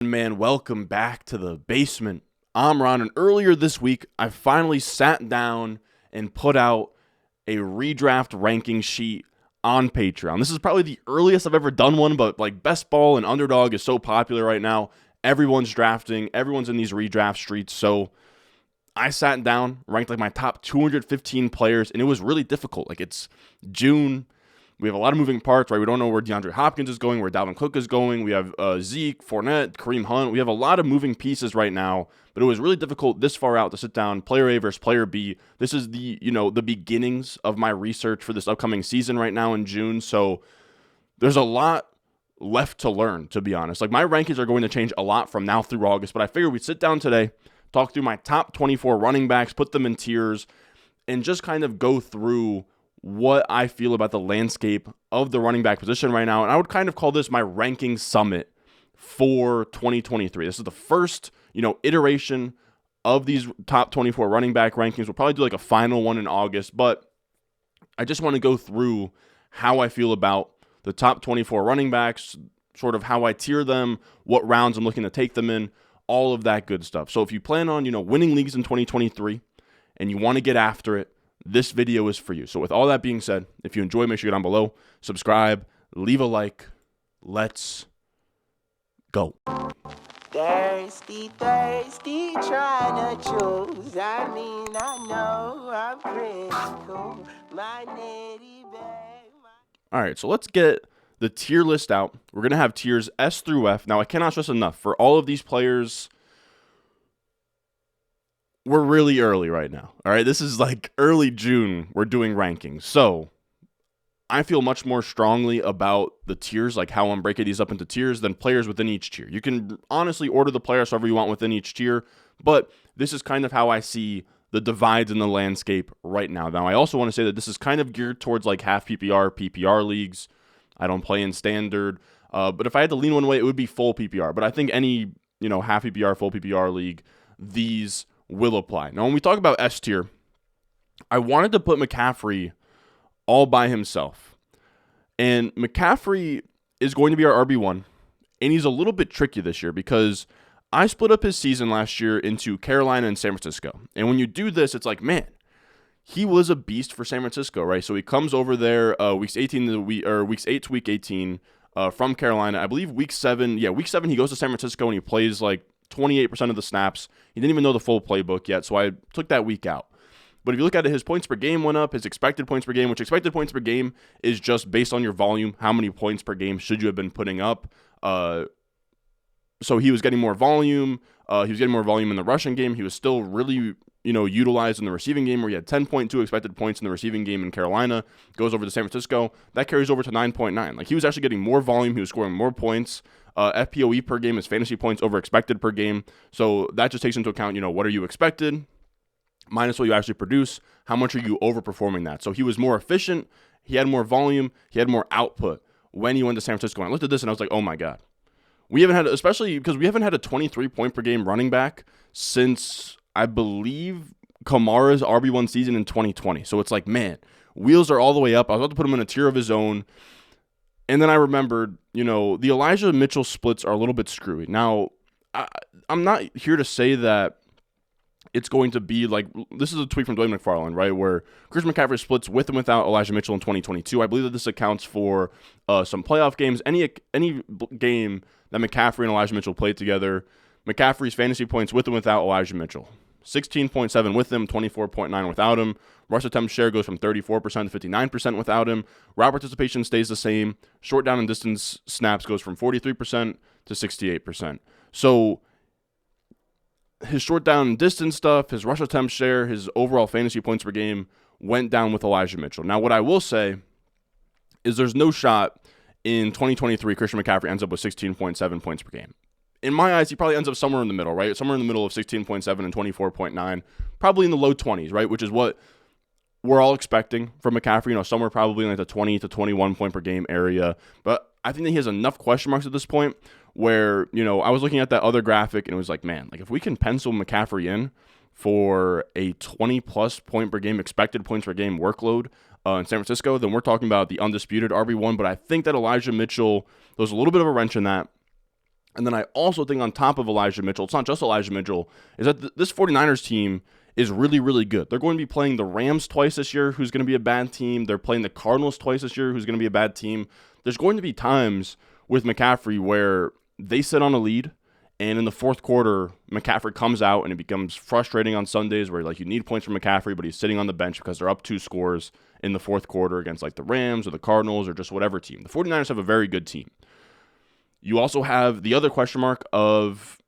man, welcome back to the basement. I'm Ron, and earlier this week, I finally sat down and put out a redraft ranking sheet on Patreon. This is probably the earliest I've ever done one, but like Best Ball and Underdog is so popular right now. Everyone's drafting, everyone's in these redraft streets, so I sat down, ranked like my top 215 players, and it was really difficult. Like, it's June. We have a lot of moving parts, right? We don't know where DeAndre Hopkins is going, where Dalvin Cook is going. We have Zeke, Fournette, Kareem Hunt. We have a lot of moving pieces right now, but it was really difficult this far out to sit down, player A versus player B. This is the beginnings of my research for this upcoming season right now in June, so there's a lot left to learn, to be honest. Like, my rankings are going to change a lot from now through August, but I figured we'd sit down today, talk through my top 24 running backs, put them in tiers, and just kind of go through what I feel about the landscape of the running back position right now. And I would kind of call this my ranking summit for 2023. This is the first, iteration of these top 24 running back rankings. We'll probably do like a final one in August, but I just want to go through how I feel about the top 24 running backs, sort of how I tier them, what rounds I'm looking to take them in, all of that good stuff. So if you plan on, winning leagues in 2023 and you want to get after it, this video is for you. So with all that being said, if you enjoy, make sure you get down below, subscribe, leave a like. Let's go. Thirsty, trying to choose. I know I'm pretty cool. My nitty bag. All right, so let's get the tier list out. We're going to have tiers S through F. Now, I cannot stress enough, for all of these players, we're really early right now. All right, this is like early June. We're doing rankings. So I feel much more strongly about the tiers, like how I'm breaking these up into tiers, than players within each tier. You can honestly order the players however you want within each tier, but this is kind of how I see the divides in the landscape right now. Now, I also want to say that this is kind of geared towards like half PPR, PPR leagues. I don't play in standard, but if I had to lean one way, it would be full PPR. But I think any, half PPR, full PPR league, these will apply. Now, when we talk about S tier, I wanted to put McCaffrey all by himself. And McCaffrey is going to be our RB1, and he's a little bit tricky this year because I split up his season last year into Carolina and San Francisco. And when you do this, it's like, man, he was a beast for San Francisco, right? So he comes over there weeks 8 to week 18 from Carolina. I believe week 7 he goes to San Francisco and he plays like 28% of the snaps. He didn't even know the full playbook yet, so I took that week out. But if you look at it, his points per game went up, his expected points per game, which expected points per game is just based on your volume. How many points per game should you have been putting up? So he was getting more volume. He was getting more volume in the rushing game. He was still really, utilized in the receiving game, where he had 10.2 expected points in the receiving game in Carolina. Goes over to San Francisco. That carries over to 9.9. Like, he was actually getting more volume. He was scoring more points. FPOE per game is fantasy points over expected per game. So that just takes into account, what are you expected minus what you actually produce. How much are you overperforming that? So he was more efficient. He had more volume. He had more output when he went to San Francisco. And I looked at this and I was like, oh my God. We haven't had, especially because we haven't had a 23 point per game running back since, I believe, Kamara's RB1 season in 2020. So it's like, man, wheels are all the way up. I was about to put him in a tier of his own. And then I remembered, the Elijah Mitchell splits are a little bit screwy. Now, I'm not here to say that it's going to be like, this is a tweet from Dwayne McFarland, right, where Chris McCaffrey splits with and without Elijah Mitchell in 2022. I believe that this accounts for some playoff games. Any game that McCaffrey and Elijah Mitchell played together, McCaffrey's fantasy points with and without Elijah Mitchell. 16.7 with him, 24.9 without him. Rush attempt share goes from 34% to 59% without him. Route participation stays the same. Short down and distance snaps goes from 43% to 68%. So his short down and distance stuff, his rush attempt share, his overall fantasy points per game went down with Elijah Mitchell. Now, what I will say is there's no shot in 2023 Christian McCaffrey ends up with 16.7 points per game. In my eyes, he probably ends up somewhere in the middle, right? Somewhere in the middle of 16.7 and 24.9, probably in the low 20s, right? Which is what we're all expecting from McCaffrey, somewhere probably in like the 20 to 21 point per game area. But I think that he has enough question marks at this point where, I was looking at that other graphic and it was like, man, like if we can pencil McCaffrey in for a 20-plus point per game, expected points per game workload in San Francisco, then we're talking about the undisputed RB1. But I think that Elijah Mitchell, there's a little bit of a wrench in that. And then I also think on top of Elijah Mitchell, it's not just Elijah Mitchell, is that this 49ers team is really, really good. They're going to be playing the Rams twice this year, who's going to be a bad team. They're playing the Cardinals twice this year, who's going to be a bad team. There's going to be times with McCaffrey where they sit on a lead, and in the fourth quarter, McCaffrey comes out, and it becomes frustrating on Sundays where like you need points from McCaffrey, but he's sitting on the bench because they're up 2 scores in the fourth quarter against like the Rams or the Cardinals or just whatever team. The 49ers have a very good team. You also have the other question mark of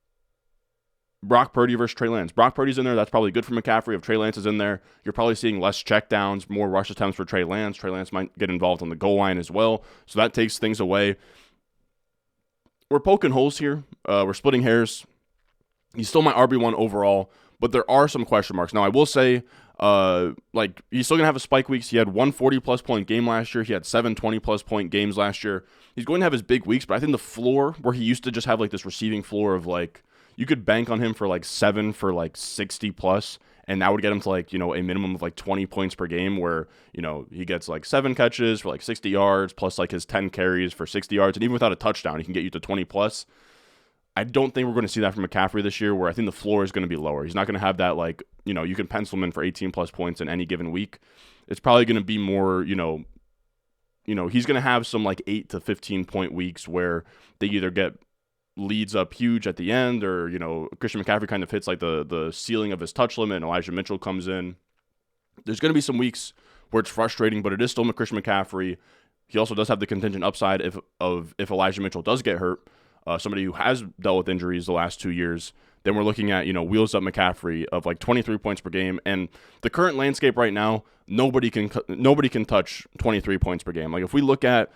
Brock Purdy versus Trey Lance. Brock Purdy's in there. That's probably good for McCaffrey. If Trey Lance is in there, you're probably seeing less checkdowns, more rush attempts for Trey Lance. Trey Lance might get involved on the goal line as well. So that takes things away. We're poking holes here. We're splitting hairs. He's still my RB1 overall, but there are some question marks. Now, I will say, he's still going to have his spike weeks. He had 140-plus point game last year. He had 7 20-plus point games last year. He's going to have his big weeks, but I think the floor, where he used to just have like this receiving floor of like, you could bank on him for like 7 for like 60-plus, and that would get him to like, a minimum of like 20 points per game where, he gets like 7 catches for like 60 yards, plus like his 10 carries for 60 yards, and even without a touchdown, he can get you to 20-plus. I don't think we're going to see that from McCaffrey this year, where I think the floor is going to be lower. He's not going to have that, like, you can pencil him in for 18-plus points in any given week. It's probably going to be more, he's going to have some, like, 8 to 15-point weeks where they either get leads up huge at the end or, Christian McCaffrey kind of hits, like, the ceiling of his touch limit and Elijah Mitchell comes in. There's going to be some weeks where it's frustrating, but it is still Christian McCaffrey. He also does have the contingent upside if Elijah Mitchell does get hurt. Somebody who has dealt with injuries the last 2 years, then we're looking at, wheels up McCaffrey of like 23 points per game. And the current landscape right now, nobody can touch 23 points per game. Like if we look at,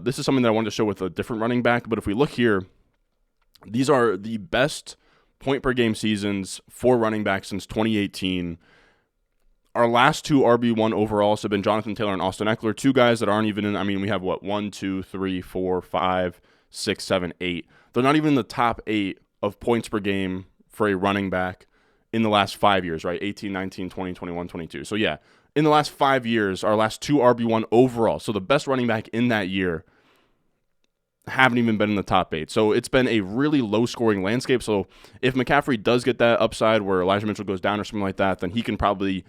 this is something that I wanted to show with a different running back, but if we look here, these are the best point per game seasons for running backs since 2018. Our last 2 RB1 overalls have been Jonathan Taylor and Austin Ekeler, 2 guys that aren't even in, we have 1, 2, 3, 4, 5, 6, 7, 8. They're not even in the top 8 of points per game for a running back in the last 5 years, right? 18, 19, 20, 21, 22. So yeah, in the last 5 years, our last 2 RB1 overall, so the best running back in that year, haven't even been in the top 8. So it's been a really low-scoring landscape. So if McCaffrey does get that upside where Elijah Mitchell goes down or something like that, then he can probably,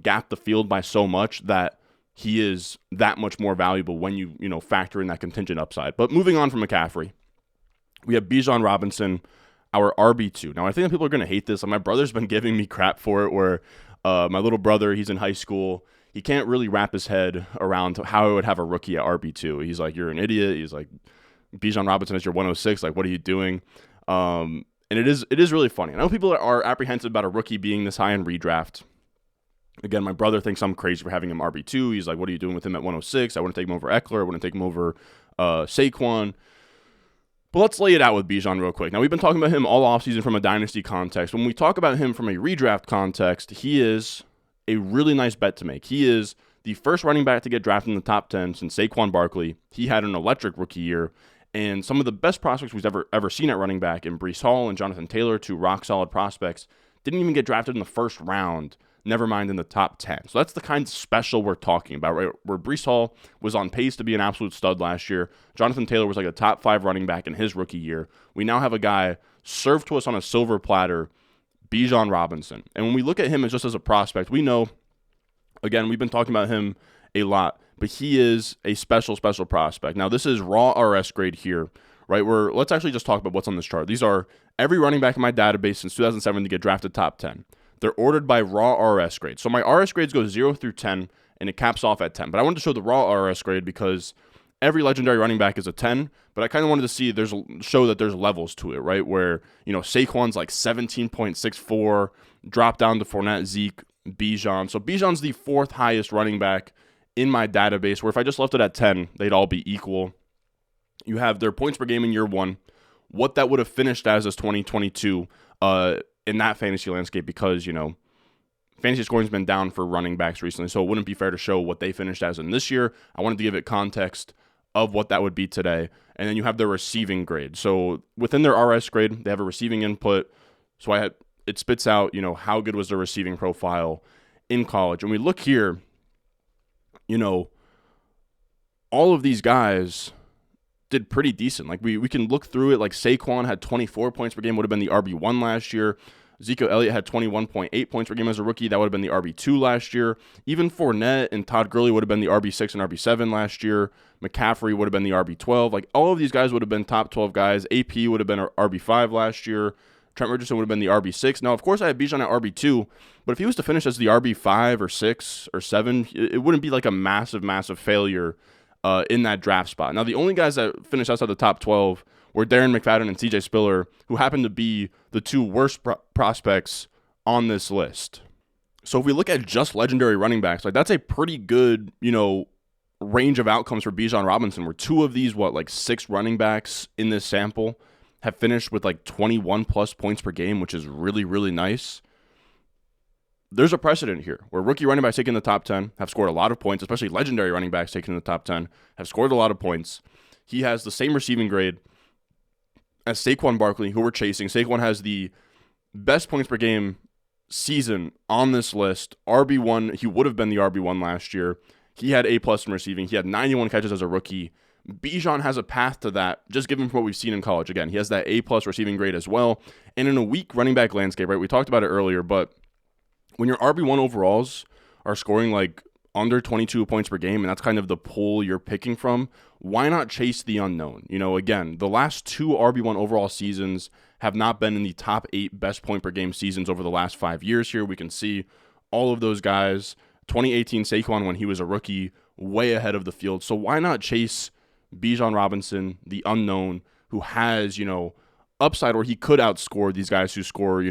gap the field by so much that he is that much more valuable when you factor in that contingent upside. But moving on from McCaffrey, we have Bijan Robinson, our RB2. Now, I think that people are going to hate this. My brother's been giving me crap for it where my little brother, he's in high school. He can't really wrap his head around how I would have a rookie at RB2. He's like, you're an idiot. He's like, Bijan Robinson is your 106. Like, what are you doing? And it is really funny. I know people are apprehensive about a rookie being this high in redraft. Again, my brother thinks I'm crazy for having him RB2. He's like, what are you doing with him at 106? I wouldn't take him over Ekeler. I wouldn't take him over Saquon. But let's lay it out with Bijan real quick. Now, we've been talking about him all offseason from a dynasty context. When we talk about him from a redraft context, he is a really nice bet to make. He is the first running back to get drafted in the top 10 since Saquon Barkley. He had an electric rookie year. And some of the best prospects we've ever seen at running back in Breece Hall and Jonathan Taylor, 2 rock-solid prospects, didn't even get drafted in the first round, never mind in the top 10. So that's the kind of special we're talking about, right? Where Breece Hall was on pace to be an absolute stud last year. Jonathan Taylor was like a top 5 running back in his rookie year. We now have a guy served to us on a silver platter, Bijan Robinson. And when we look at him as just as a prospect, we know, again, we've been talking about him a lot, but he is a special prospect. Now, this is raw RS grade here, right? Let's actually just talk about what's on this chart. These are every running back in my database since 2007 to get drafted top 10. They're ordered by raw RS grade. So my RS grades go 0 through 10, and it caps off at 10. But I wanted to show the raw RS grade because every legendary running back is a 10, but I kind of wanted to see show that there's levels to it, right? Where, Saquon's like 17.64, drop down to Fournette, Zeke, Bijan. So Bijan's the 4th highest running back in my database, where if I just left it at 10, they'd all be equal. You have their points per game in year 1, what that would have finished as 2022 in that fantasy landscape, because, fantasy scoring's been down for running backs recently, so it wouldn't be fair to show what they finished as in this year. I wanted to give it context of what that would be today. And then you have their receiving grade. So within their RS grade, they have a receiving input. So it spits out, how good was their receiving profile in college. And we look here, all of these guys did pretty decent. Like we can look through it. Like Saquon had 24 points per game, would have been the RB1 last year. Ezekiel Elliott had 21.8 points per game as a rookie. That would have been the RB2 last year. Even Fournette and Todd Gurley would have been the RB6 and RB7 last year. McCaffrey would have been the RB12. Like all of these guys would have been top 12 guys. AP would have been RB5 last year. Trent Richardson would have been the RB6. Now, of course, I have Bijan at RB2, but if he was to finish as the RB5 or 6 or 7, it wouldn't be like a massive, massive failure in that draft spot. Now, the only guys that finished outside the top 12 were Darren McFadden and CJ Spiller, who happened to be the two worst prospects on this list. So if we look at just legendary running backs, like that's a pretty good, range of outcomes for Bijan Robinson, where two of these, 6 running backs in this sample have finished with 21 plus points per game, which is really, really nice. There's a precedent here where rookie running backs taken in the top 10 have scored a lot of points, especially legendary running backs taken in the top 10 have scored a lot of points. He has the same receiving grade as Saquon Barkley, who we're chasing. Saquon has the best points per game season on this list. RB1, he would have been the RB1 last year. He had A+ in receiving. He had 91 catches as a rookie. Bijan has a path to that, just given from what we've seen in college. Again, he has that A+ receiving grade as well. And in a weak running back landscape, right, we talked about it earlier, but when your RB1 overalls are scoring under 22 points per game, and that's kind of the pool you're picking from, why not chase the unknown? Again, the last 2 RB1 overall seasons have not been in the top 8 best point per game seasons over the last 5 years here. We can see all of those guys. 2018 Saquon, when he was a rookie, way ahead of the field. So why not chase Bijan Robinson, the unknown, who has, upside where he could outscore these guys who score,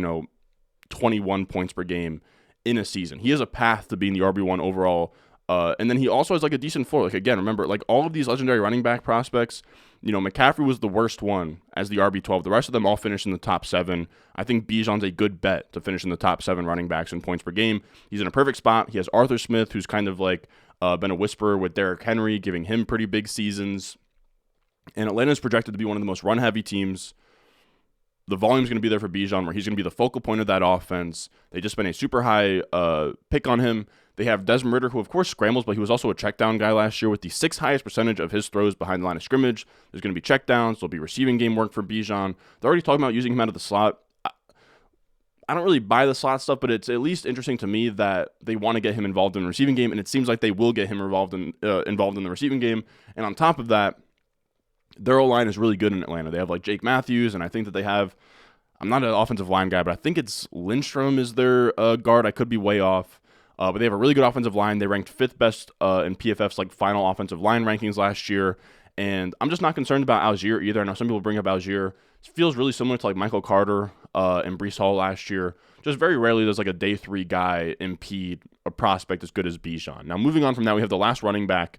21 points per game in a season. He has a path to being the RB1 overall. And then he also has a decent floor. Again, remember, all of these legendary running back prospects, McCaffrey was the worst one as the RB12. The rest of them all finished in the top 7. I think Bijan's a good bet to finish in the top 7 running backs in points per game. He's in a perfect spot. He has Arthur Smith, who's kind of been a whisperer with Derrick Henry, giving him pretty big seasons. And Atlanta's projected to be one of the most run-heavy teams. The volume's going to be there for Bijan, where he's going to be the focal point of that offense. They just spent a super high pick on him. They have Desmond Ridder, who of course scrambles, but he was also a check down guy last year with the 6th highest percentage of his throws behind the line of scrimmage. There's going to be check downs. There'll be receiving game work for Bijan. They're already talking about using him out of the slot. I don't really buy the slot stuff, but it's at least interesting to me that they want to get him involved in the receiving game, and it seems like they will get him involved in the receiving game. And on top of that, their O-line is really good in Atlanta. They have Jake Matthews, and I think that they have, I'm not an offensive line guy, but I think it's Lindstrom is their guard. I could be way off. But they have a really good offensive line. They ranked 5th best in PFF's final offensive line rankings last year. And I'm just not concerned about Algier either. I know some people bring up Algier. It feels really similar to Michael Carter and Breece Hall last year. Just very rarely does a day 3 guy impede a prospect as good as Bijan. Now moving on from that, we have the last running back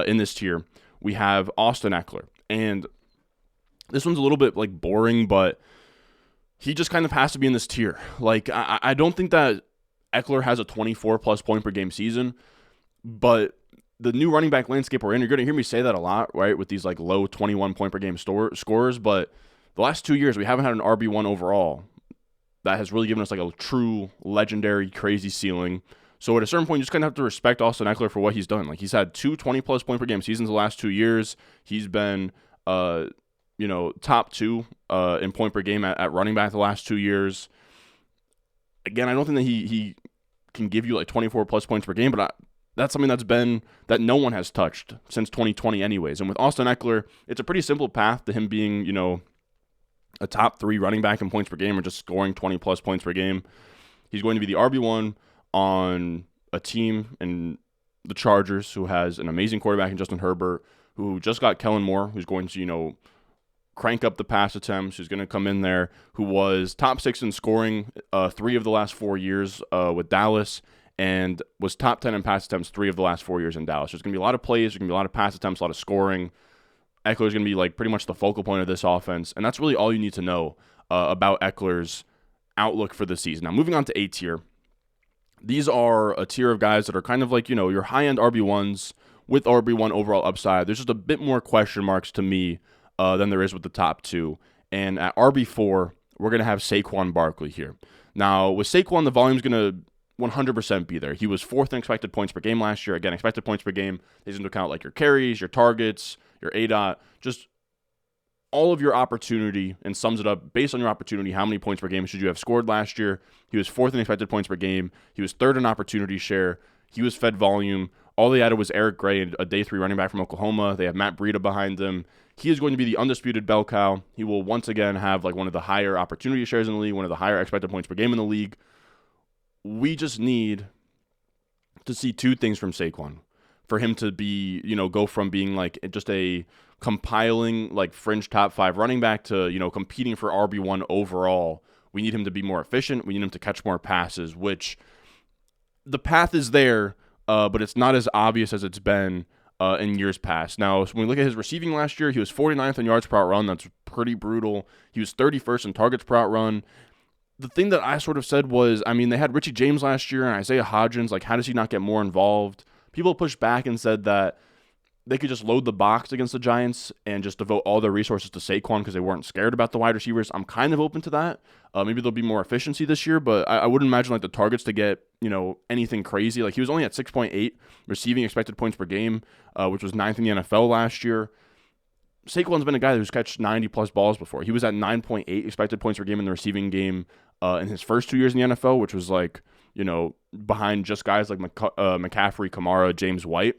in this tier. We have Austin Ekeler. And this one's a little bit boring, but he just kind of has to be in this tier. I don't think that Ekeler has a 24 plus point per game season, but the new running back landscape we're in, you're going to hear me say that a lot, right? With these low 21 point per game scores, but the last 2 years we haven't had an RB1 overall that has really given us a true legendary crazy ceiling. So at a certain point, you just kind of have to respect Austin Ekeler for what he's done. He's had 2 20 plus point per game seasons the last 2 years. He's been top 2 in point per game at running back the last 2 years. Again, I don't think that he can give you 24 plus points per game, but that's something that no one has touched since 2020 anyways. And with Austin Ekeler, it's a pretty simple path to him being, a top 3 running back in points per game or just scoring 20 plus points per game. He's going to be the RB1 on a team in the Chargers who has an amazing quarterback in Justin Herbert, who just got Kellen Moore, who's going to, crank up the pass attempts, who's going to come in there, who was top 6 in scoring 3 of the last 4 years with Dallas, and was top 10 in pass attempts 3 of the last 4 years in Dallas. There's going to be a lot of plays, there's going to be a lot of pass attempts, a lot of scoring. Ekeler's going to be pretty much the focal point of this offense, and that's really all you need to know about Ekeler's outlook for the season. Now, moving on to A tier. These are a tier of guys that are kind of your high-end RB1s with RB1 overall upside. There's just a bit more question marks to me than there is with the top 2. And at RB4, we're going to have Saquon Barkley here. Now, with Saquon, the volume's going to 100% be there. He was 4th in expected points per game last year. Again, expected points per game takes into account your carries, your targets, your ADOT, just all of your opportunity and sums it up based on your opportunity. How many points per game should you have scored last year? He was 4th in expected points per game. He was 3rd in opportunity share. He was fed volume. All they added was Eric Gray, a day 3 running back from Oklahoma. They have Matt Breida behind him. He is going to be the undisputed bell cow. He will once again have like one of the higher opportunity shares in the league, one of the higher expected points per game in the league. We just need to see 2 things from Saquon for him to be, go from being like just a compiling like fringe top 5 running back to, competing for RB1 overall. We need him to be more efficient. We need him to catch more passes, which the path is there, but it's not as obvious as it's been in years past. Now, when we look at his receiving last year, he was 49th in yards per out run. That's pretty brutal. He was 31st in targets per out run. The thing that I sort of said was, they had Richie James last year and Isaiah Hodgins. Like, how does he not get more involved? People pushed back and said that they could just load the box against the Giants and just devote all their resources to Saquon because they weren't scared about the wide receivers. I'm kind of open to that. Maybe there'll be more efficiency this year, but I wouldn't imagine like the targets to get, anything crazy. Like he was only at 6.8 receiving expected points per game, which was 9th in the NFL last year. Saquon's been a guy who's catched 90-plus balls before. He was at 9.8 expected points per game in the receiving game in his first 2 years in the NFL, which was like, behind just guys like McCaffrey, Kamara, James White.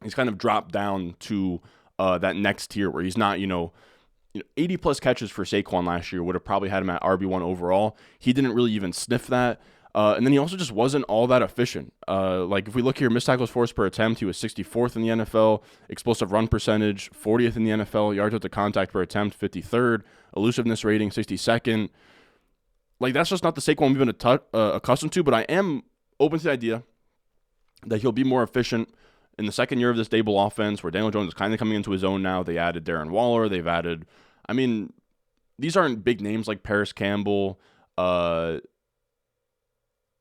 He's kind of dropped down to that next tier where he's not, 80-plus catches for Saquon last year would have probably had him at RB1 overall. He didn't really even sniff that. And then he also just wasn't all that efficient. Like if we look here, missed tackles forced per attempt, he was 64th in the NFL. Explosive run percentage, 40th in the NFL. Yards after contact per attempt, 53rd. Elusiveness rating, 62nd. Like that's just not the Saquon we've been accustomed to, but I am open to the idea that he'll be more efficient in the second year of this Dable offense where Daniel Jones is kind of coming into his own now. They added Darren Waller. They've added, these aren't big names like Paris Campbell.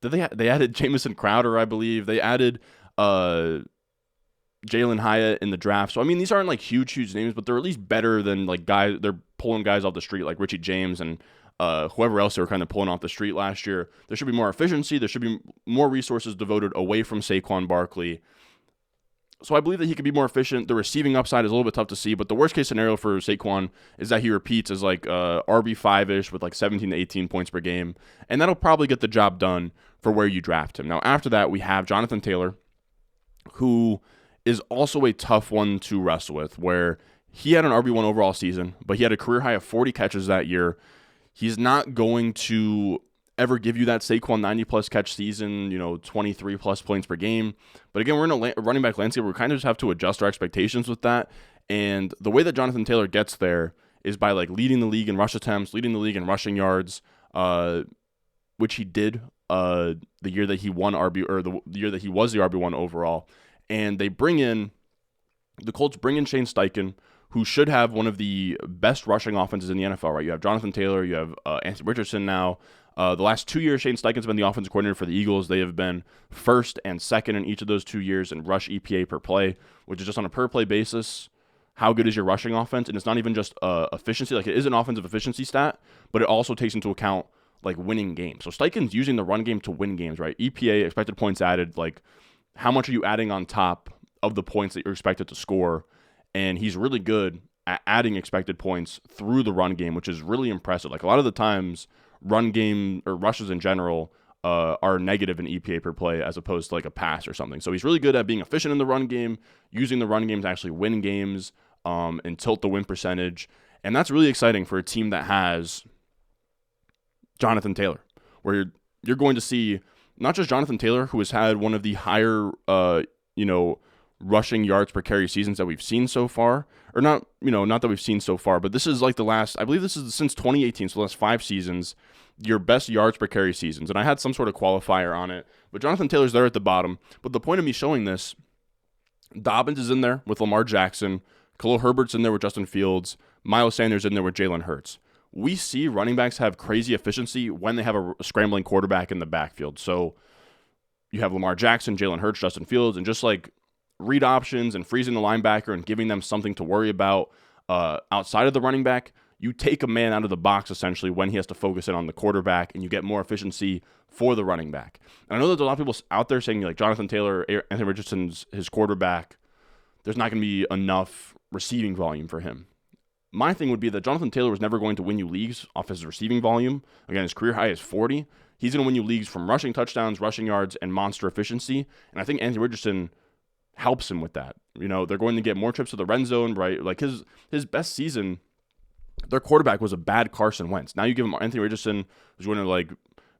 They added Jamison Crowder, I believe. They added Jalen Hyatt in the draft. So, these aren't like huge names, but they're at least better than like guys. They're pulling guys off the street like Richie James and whoever else they were kind of pulling off the street last year. There should be more efficiency. There should be more resources devoted away from Saquon Barkley. So I believe that he could be more efficient. The receiving upside is a little bit tough to see, but the worst case scenario for Saquon is that he repeats as like RB5-ish with like 17 to 18 points per game, and that'll probably get the job done for where you draft him. Now after that, we have Jonathan Taylor, who is also a tough one to wrestle with, where he had an RB1 overall season, but he had a career high of 40 catches that year. He's not going to ever give you that Saquon 90-plus catch season, 23-plus points per game. But again, we're in a running back landscape where we kind of just have to adjust our expectations with that. And the way that Jonathan Taylor gets there is by like leading the league in rush attempts, leading the league in rushing yards, which he did the year that he won the year that he was the RB1 overall. And the Colts bring in Shane Steichen, who should have one of the best rushing offenses in the NFL, right? You have Jonathan Taylor, you have Anthony Richardson now. The last 2 years, Shane Steichen's been the offensive coordinator for the Eagles. They have been first and second in each of those 2 years in rush EPA per play, which is just on a per-play basis. How good is your rushing offense? And it's not even just efficiency. Like, it is an offensive efficiency stat, but it also takes into account, like, winning games. So Steichen's using the run game to win games, right? EPA, expected points added, like, how much are you adding on top of the points that you're expected to score? And he's really good at adding expected points through the run game, which is really impressive. Like, a lot of the times, run game or rushes in general are negative in EPA per play as opposed to like a pass or something. So he's really good at being efficient in the run game, using the run game to actually win games and tilt the win percentage. And that's really exciting for a team that has Jonathan Taylor, where you're going to see not just Jonathan Taylor, who has had one of the higher, rushing yards per carry seasons that we've seen so far, or not that we've seen so far, but this is like I believe this is since 2018, so the last 5 seasons, your best yards per carry seasons. And I had some sort of qualifier on it, but Jonathan Taylor's there at the bottom. But the point of me showing this, Dobbins is in there with Lamar Jackson, Khalil Herbert's in there with Justin Fields, Miles Sanders in there with Jalen Hurts. We see running backs have crazy efficiency when they have a scrambling quarterback in the backfield. So you have Lamar Jackson, Jalen Hurts, Justin Fields, and just like read options and freezing the linebacker and giving them something to worry about outside of the running back, you take a man out of the box essentially when he has to focus in on the quarterback, and you get more efficiency for the running back. And I know there's a lot of people out there saying like Jonathan Taylor, Anthony Richardson's his quarterback, there's not going to be enough receiving volume for him. my thing would be that Jonathan Taylor was never going to win you leagues off his receiving volume. Again, his career high is 40. He's going to win you leagues from rushing touchdowns, rushing yards, and monster efficiency. And I think Anthony Richardson helps him with that. They're going to get more trips to the red zone, right? Like his best season, their quarterback was a bad Carson Wentz. Now you give him Anthony Richardson, who's going to like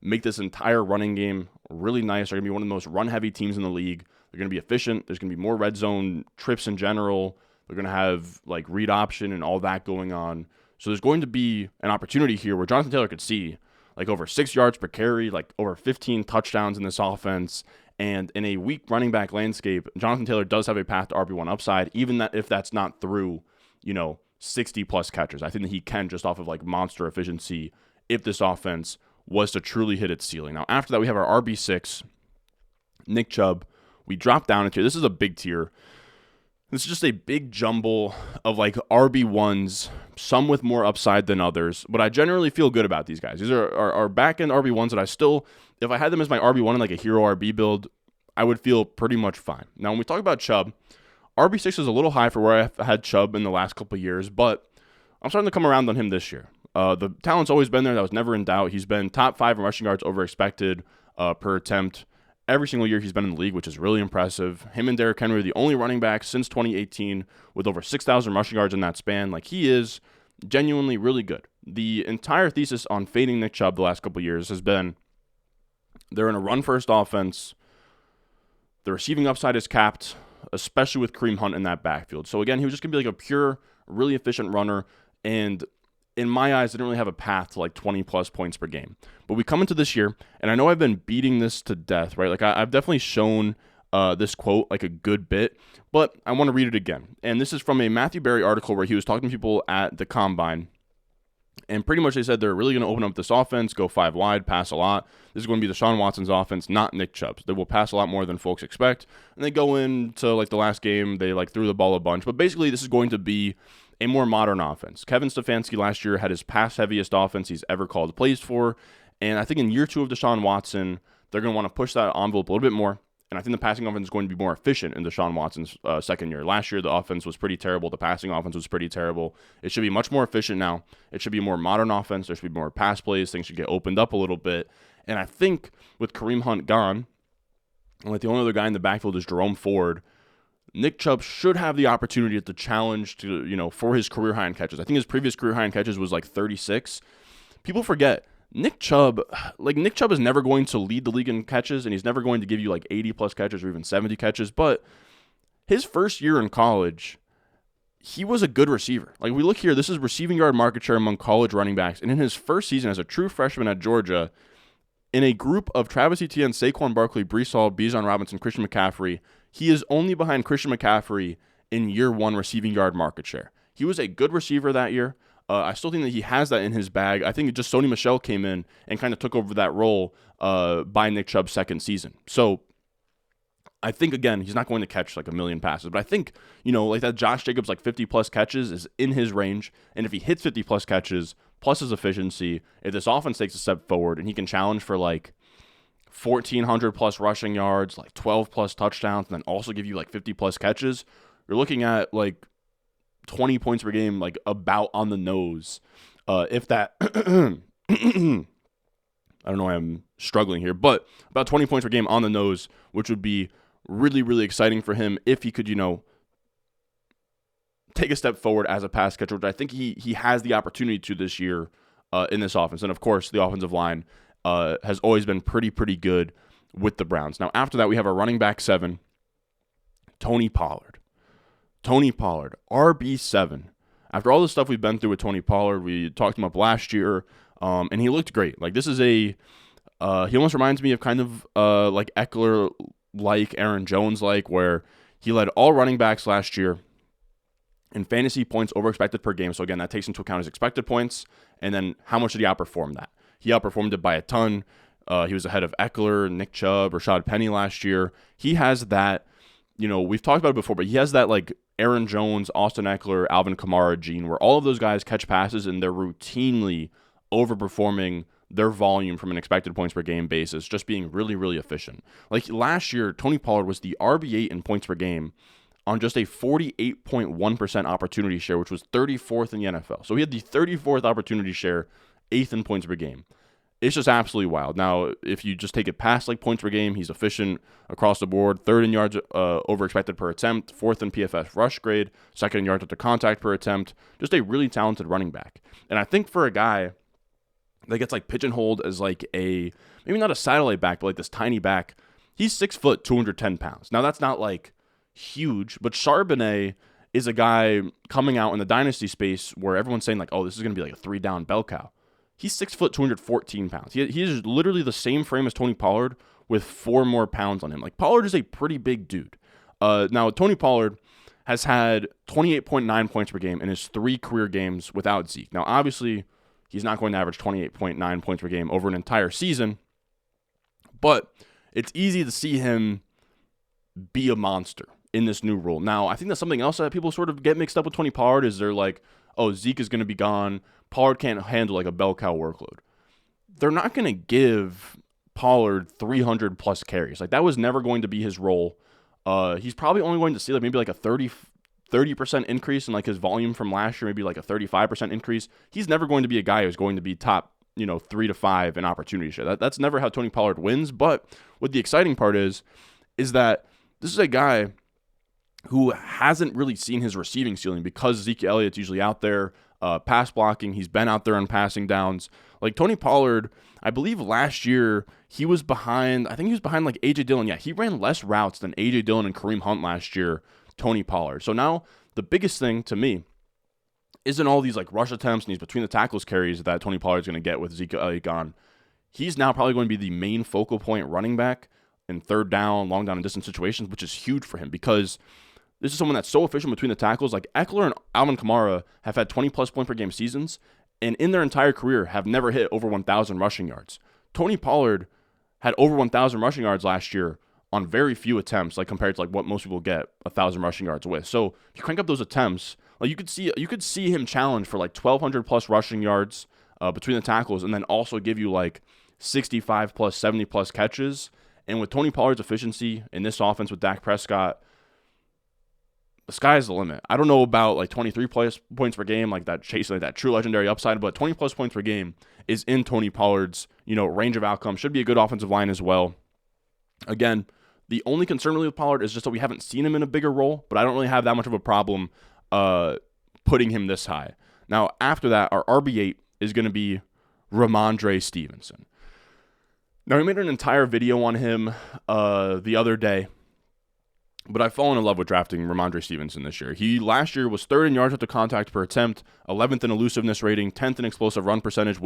make this entire running game really nice. They're going to be one of the most run-heavy teams in the league. They're going to be efficient. There's going to be more red zone trips in general. They're going to have like read option and all that going on. So there's going to be an opportunity here where Jonathan Taylor could see like over 6 yards per carry, like over 15 touchdowns in this offense. And in a weak running back landscape, Jonathan Taylor does have a path to RB1 upside, even that if that's not through, 60 plus catches. I think that he can just off of like monster efficiency if this offense was to truly hit its ceiling. Now, after that, we have our RB6, Nick Chubb. We drop down into, this is a big tier. This is just a big jumble of like RB1s, some with more upside than others, but I generally feel good about these guys. These are back-end RB1s that I still, if I had them as my RB1 in like a hero RB build, I would feel pretty much fine. Now, when we talk about Chubb, RB6 is a little high for where I've had Chubb in the last couple of years, but I'm starting to come around on him this year. The talent's always been there. That was never in doubt. He's been top 5 in rushing yards over expected per attempt every single year he's been in the league, which is really impressive. Him and Derrick Henry are the only running backs since 2018 with over 6,000 rushing yards in that span. Like, he is genuinely really good. The entire thesis on fading Nick Chubb the last couple of years has been they're in a run-first offense. The receiving upside is capped, especially with Kareem Hunt in that backfield. So, again, he was just going to be like a pure, really efficient runner, and in my eyes, didn't really have a path to like 20-plus points per game. But we come into this year, and I know I've been beating this to death, right? Like, I've definitely shown this quote like a good bit, but I want to read it again. And this is from a Matthew Berry article where he was talking to people at the Combine, and pretty much they said they're really going to open up this offense, go 5 wide, pass a lot. This is going to be Deshaun Watson's offense, not Nick Chubb's. They will pass a lot more than folks expect. And they go into like the last game, they like threw the ball a bunch. But basically, this is going to be a more modern offense. Kevin Stefanski last year had his pass-heaviest offense he's ever called plays for. And I think in year 2 of Deshaun Watson, they're going to want to push that envelope a little bit more. And I think the passing offense is going to be more efficient in Deshaun Watson's second year. Last year, the offense was pretty terrible. The passing offense was pretty terrible. It should be much more efficient now. It should be a more modern offense. There should be more pass plays. Things should get opened up a little bit. And I think with Kareem Hunt gone, and like the only other guy in the backfield is Jerome Ford, Nick Chubb should have the opportunity to challenge to, for his career high in catches. I think his previous career high in catches was like 36. People forget, Nick Chubb is never going to lead the league in catches, and he's never going to give you like 80-plus catches or even 70 catches, but his first year in college, he was a good receiver. Like, we look here, this is receiving yard market share among college running backs, and in his first season as a true freshman at Georgia, in a group of Travis Etienne, Saquon Barkley, Breece Hall, Bijan Robinson, Christian McCaffrey, he is only behind Christian McCaffrey in year 1 receiving yard market share. He was a good receiver that year. I still think that he has that in his bag. I think just Sony Michel came in and kind of took over that role by Nick Chubb's second season. So I think, again, he's not going to catch like a million passes, but I think, like that Josh Jacobs like 50-plus catches is in his range. And if he hits 50-plus catches, plus his efficiency, if this offense takes a step forward and he can challenge for like 1,400-plus rushing yards, like 12-plus touchdowns, and then also give you like 50-plus catches, you're looking at like 20 points per game, like about on the nose. If that, I don't know why I'm struggling here, but about 20 points per game on the nose, which would be really, really exciting for him if he could, take a step forward as a pass catcher, which I think he has the opportunity to this year in this offense. And of course, the offensive line has always been pretty good with the Browns. Now, after that, we have our running back 7, Tony Pollard. Tony Pollard, RB7. After all the stuff we've been through with Tony Pollard, we talked him up last year, and he looked great. Like, this is he almost reminds me of kind of like Ekeler, like Aaron Jones, like where he led all running backs last year in fantasy points over expected per game. So again, that takes into account his expected points, and then how much did he outperform that? He outperformed it by a ton. He was ahead of Ekeler, Nick Chubb, Rashad Penny last year. He has that, we've talked about it before, but he has that like Aaron Jones, Austin Ekeler, Alvin Kamara gene, where all of those guys catch passes and they're routinely overperforming their volume from an expected points per game basis, just being really, really efficient. Like last year, Tony Pollard was the RB8 in points per game on just a 48.1% opportunity share, which was 34th in the NFL. So he had the 34th opportunity share, 8th in points per game. It's just absolutely wild. Now, if you just take it past like points per game, he's efficient across the board. 3rd in yards over expected per attempt, 4th in PFF rush grade, 2nd in yards after contact per attempt. Just a really talented running back. And I think for a guy that gets like pigeonholed as like a, maybe not a satellite back, but like this tiny back, he's 6 foot, 210 pounds. Now that's not like huge, but Charbonnet is a guy coming out in the dynasty space where everyone's saying like, oh, this is going to be like a 3-down bell cow. He's 6 foot, 214 pounds. He is literally the same frame as Tony Pollard with 4 more pounds on him. Like, Pollard is a pretty big dude. Now, Tony Pollard has had 28.9 points per game in his 3 career games without Zeke. Now, obviously, he's not going to average 28.9 points per game over an entire season, but it's easy to see him be a monster in this new role. Now, I think that's something else that people sort of get mixed up with Tony Pollard is they're like, oh, Zeke is going to be gone. Pollard can't handle like a bell cow workload. They're not going to give Pollard 300 plus carries. Like that was never going to be his role. He's probably only going to see like maybe like a 30% increase in like his volume from last year, maybe like a 35% increase. He's never going to be a guy who's going to be top, 3 to 5 in opportunity share. That's never how Tony Pollard wins. But what the exciting part is that this is a guy who hasn't really seen his receiving ceiling because Zeke Elliott's usually out there pass blocking. He's been out there on passing downs. Like Tony Pollard, I believe last year he was behind, like A.J. Dillon. Yeah, he ran less routes than A.J. Dillon and Kareem Hunt last year, Tony Pollard. So now the biggest thing to me isn't all these like rush attempts and these between the tackles carries that Tony Pollard's going to get with Zeke Elliott gone. He's now probably going to be the main focal point running back in 3rd down, long down and distance situations, which is huge for him because this is someone that's so efficient between the tackles. Like Ekeler and Alvin Kamara have had 20-plus point per game seasons, and in their entire career have never hit over 1,000 rushing yards. Tony Pollard had over 1,000 rushing yards last year on very few attempts, like compared to like what most people get 1,000 rushing yards with. So if you crank up those attempts, like you could see him challenge for like 1,200-plus rushing yards between the tackles, and then also give you like 65-plus, 70-plus catches. And with Tony Pollard's efficiency in this offense with Dak Prescott, the sky's the limit. I don't know about like 23 points per game, like that chasing like that true legendary upside, but 20 plus points per game is in Tony Pollard's, range of outcomes. Should be a good offensive line as well. Again, the only concern really with Pollard is just that we haven't seen him in a bigger role, but I don't really have that much of a problem putting him this high. Now, after that, our RB8 is going to be Rhamondre Stevenson. Now, we made an entire video on him the other day, but I've fallen in love with drafting Rhamondre Stevenson this year. He last year was 3rd in yards after contact per attempt, 11th in elusiveness rating, 10th in explosive run percentage,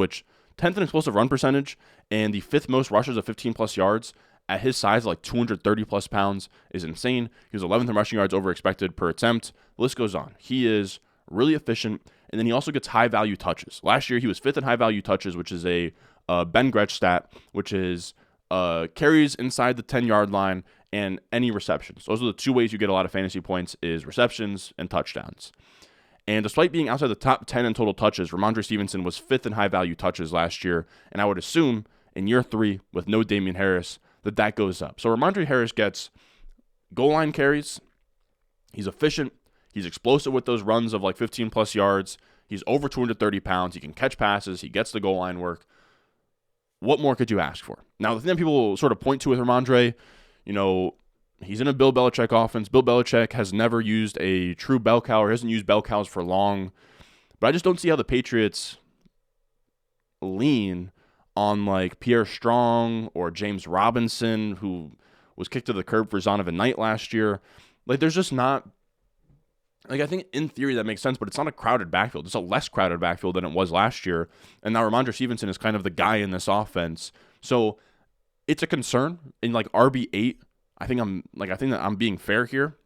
and the 5th most rushes of 15-plus yards. At his size, like 230-plus pounds, is insane. He was 11th in rushing yards over expected per attempt. The list goes on. He is really efficient, and then he also gets high-value touches. Last year, he was 5th in high-value touches, which is a Ben Gretsch stat, which is carries inside the 10-yard line and any receptions. Those are the 2 ways you get a lot of fantasy points is receptions and touchdowns. And despite being outside the top 10 in total touches, Rhamondre Stevenson was 5th in high-value touches last year, and I would assume in year 3 with no Dameon Harris that goes up. So Rhamondre Harris gets goal line carries. He's efficient. He's explosive with those runs of like 15-plus yards. He's over 230 pounds. He can catch passes. He gets the goal line work. What more could you ask for? Now, the thing that people sort of point to with Rhamondre, he's in a Bill Belichick offense. Bill Belichick has never used a true bell cow or hasn't used bell cows for long. But I just don't see how the Patriots lean on like Pierre Strong or James Robinson, who was kicked to the curb for Zonovan Knight last year. Like, there's just not, like, I think in theory that makes sense, but it's not a crowded backfield. It's a less crowded backfield than it was last year. And now Rhamondre Stevenson is kind of the guy in this offense. So it's a concern in like RB8. I think that I'm being fair here.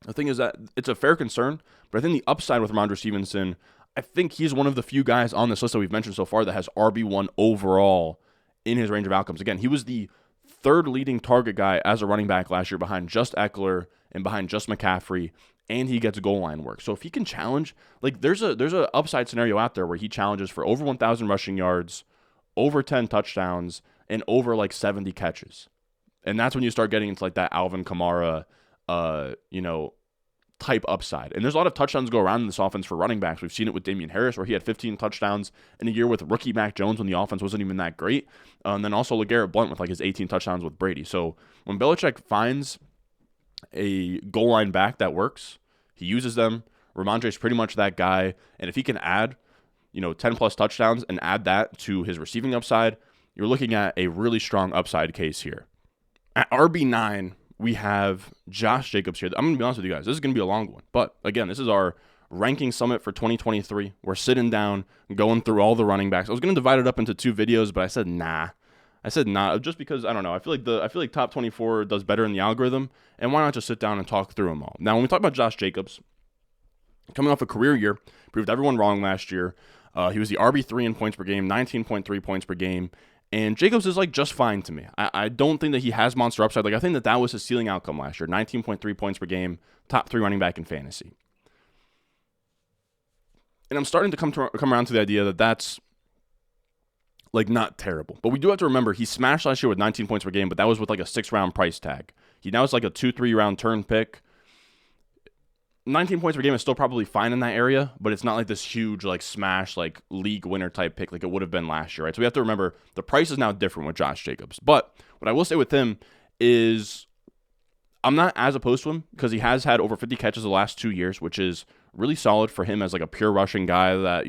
The thing is that it's a fair concern, but I think the upside with Rhamondre Stevenson, I think he's one of the few guys on this list that we've mentioned so far that has RB1 overall in his range of outcomes. Again, he was the 3rd leading target guy as a running back last year behind just Ekeler and behind just McCaffrey, and he gets goal line work. So if he can challenge, like there's a upside scenario out there where he challenges for over 1,000 rushing yards, over 10 touchdowns, and over like 70 catches. And that's when you start getting into like that Alvin Kamara, type upside. And there's a lot of touchdowns go around in this offense for running backs. We've seen it with Dameon Harris, where he had 15 touchdowns in a year with rookie Mac Jones when the offense wasn't even that great. And then also LeGarrette Blount with like his 18 touchdowns with Brady. So when Belichick finds a goal line back that works, he uses them. Rhamondre is pretty much that guy. And if he can add, 10 plus touchdowns and add that to his receiving upside, you're looking at a really strong upside case here. At RB9, we have Josh Jacobs here. I'm going to be honest with you guys. This is going to be a long one. But again, this is our ranking summit for 2023. We're sitting down, going through all the running backs. I was going to divide it up into 2 videos, but I said nah. Just because, I don't know. I feel like top 24 does better in the algorithm, and why not just sit down and talk through them all? Now, when we talk about Josh Jacobs, coming off a career year, proved everyone wrong last year. He was the RB3 in points per game, 19.3 points per game. And Jacobs is just fine to me. I don't think that he has monster upside. I think that was his ceiling outcome last year, 19.3 points per game, top 3 running back in fantasy. And I'm starting to come around to the idea that that's not terrible. But we do have to remember he smashed last year with 19 points per game, but that was with a 6-round price tag. He now is a 2-3 round turn pick. 19 points per game is still probably fine in that area, but it's not this huge smash league winner type pick like it would have been last year, right? So we have to remember the price is now different with Josh Jacobs. But what I will say with him is I'm not as opposed to him because he has had over 50 catches the last 2 years, which is really solid for him as a pure rushing guy that,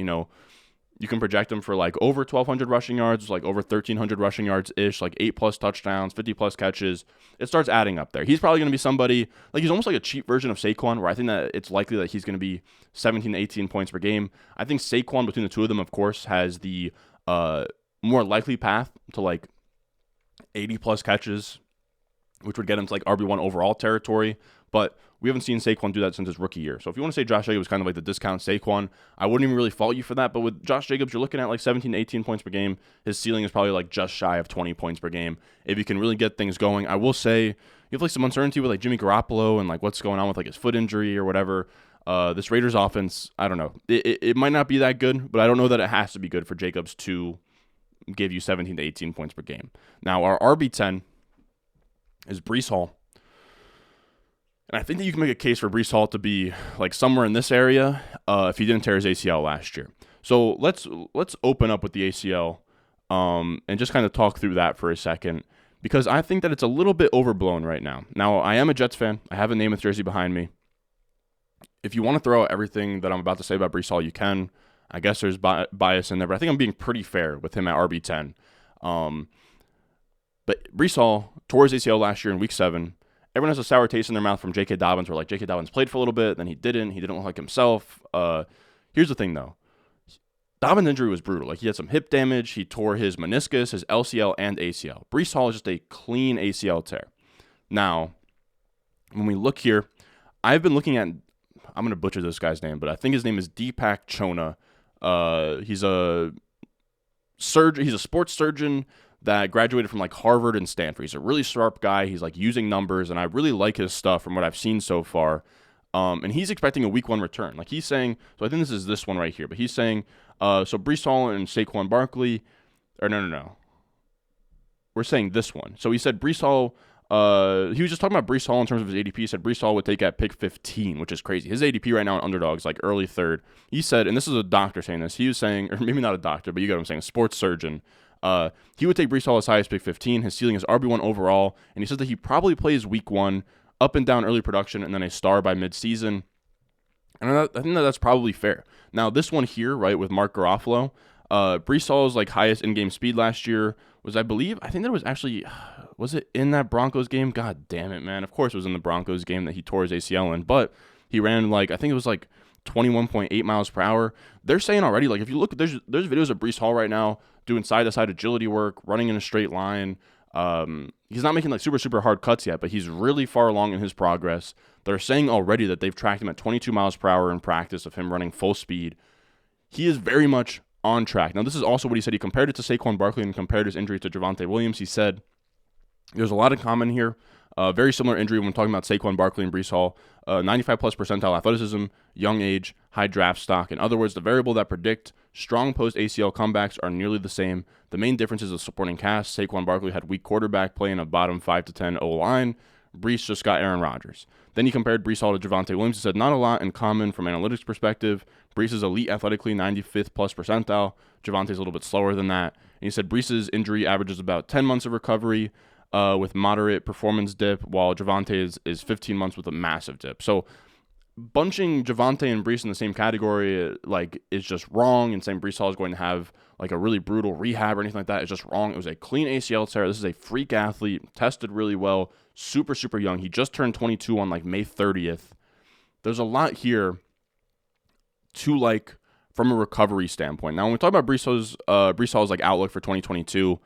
you can project him for over 1,200 rushing yards, over 1,300 rushing yards-ish, 8+ touchdowns, 50+ catches. It starts adding up there. He's probably going to be somebody, he's almost a cheap version of Saquon, where I think that it's likely that he's going to be 17 to 18 points per game. I think Saquon, between the two of them, of course, has the more likely path to 80+ catches, which would get him to RB1 overall territory. But we haven't seen Saquon do that since his rookie year. So if you want to say Josh Jacobs is kind of the discount Saquon, I wouldn't even really fault you for that. But with Josh Jacobs, you're looking at 17 to 18 points per game. His ceiling is probably just shy of 20 points per game. If you can really get things going, I will say you have some uncertainty with Jimmy Garoppolo and what's going on with his foot injury or whatever. This Raiders offense, I don't know. It might not be that good, but I don't know that it has to be good for Jacobs to give you 17 to 18 points per game. Now, our RB10 is Breece Hall. And I think that you can make a case for Breece Hall to be somewhere in this area if he didn't tear his ACL last year. So let's open up with the ACL and just kind of talk through that for a second, because I think that it's a little bit overblown right now. Now, I am a Jets fan. I have a Namath jersey behind me. If you want to throw out everything that I'm about to say about Breece Hall, you can. I guess there's bias in there, but I think I'm being pretty fair with him at RB10. But Breece Hall tore his ACL last year in Week 7. Everyone has a sour taste in their mouth from J.K. Dobbins, where J.K. Dobbins played for a little bit, then he didn't look like himself. Here's the thing, though. Dobbins' injury was brutal. He had some hip damage. He tore his meniscus, his LCL, and ACL. Breece Hall is just a clean ACL tear. Now, when we look here, I've been looking at, I'm going to butcher this guy's name, but I think his name is Deepak Chona. He's a surgeon. He's a sports surgeon that graduated from Harvard and Stanford. He's a really sharp guy. He's using numbers, and I really like his stuff from what I've seen so far. And he's expecting a Week 1 return. He's saying, so I think this is this one right here, but he's saying, so Breece Hall and Saquon Barkley, or no. We're saying this one. So he said Breece Hall, he was just talking about Breece Hall in terms of his ADP. He said Breece Hall would take at pick 15, which is crazy. His ADP right now in underdogs, early third. He said, and this is a doctor saying this, he was saying, or maybe not a doctor, but you get what I'm saying, a sports surgeon. He would take Breece Hall as high as pick 15. His ceiling is RB1 overall, and he says that he probably plays Week 1, up and down early production, and then a star by midseason. And I think that's probably fair. Now, this one here, right, with Mark Garofalo, Breece Hall's highest in-game speed last year was, I think that was actually, was it in that Broncos game? God damn it, man. Of course it was in the Broncos game that he tore his ACL in, but he ran I think it was 21.8 miles per hour. They're saying already, if you look, there's videos of Breece Hall right now doing side-to-side agility work, running in a straight line. He's not making super hard cuts yet, but he's really far along in his progress. They're saying already that they've tracked him at 22 miles per hour in practice of him running full speed. He is very much on track. Now, this is also what he said. He compared it to Saquon Barkley and compared his injury to Javonte Williams. He said there's a lot in common here. Very similar injury when talking about Saquon Barkley and Breece Hall. 95 plus percentile athleticism, young age, high draft stock. In other words, the variable that predict strong post-ACL comebacks are nearly the same. The main difference is the supporting cast. Saquon Barkley had weak quarterback play in a bottom 5 to 10 O-line. Breece just got Aaron Rodgers. Then he compared Breece Hall to Javonte Williams and said, not a lot in common from analytics perspective. Breece is elite athletically, 95th plus percentile. Javonte's a little bit slower than that. And he said Breece's injury averages about 10 months of recovery with moderate performance dip, while Javonte is 15 months with a massive dip. So bunching Javonte and Breece in the same category is just wrong, and saying Breece Hall is going to have like a really brutal rehab or anything like that is just wrong. It was a clean ACL tear. This is a freak athlete, tested really well, super, super young. He just turned 22 on like May 30th. There's a lot here to like from a recovery standpoint. Now, when we talk about Breece Hall's like outlook for 2022,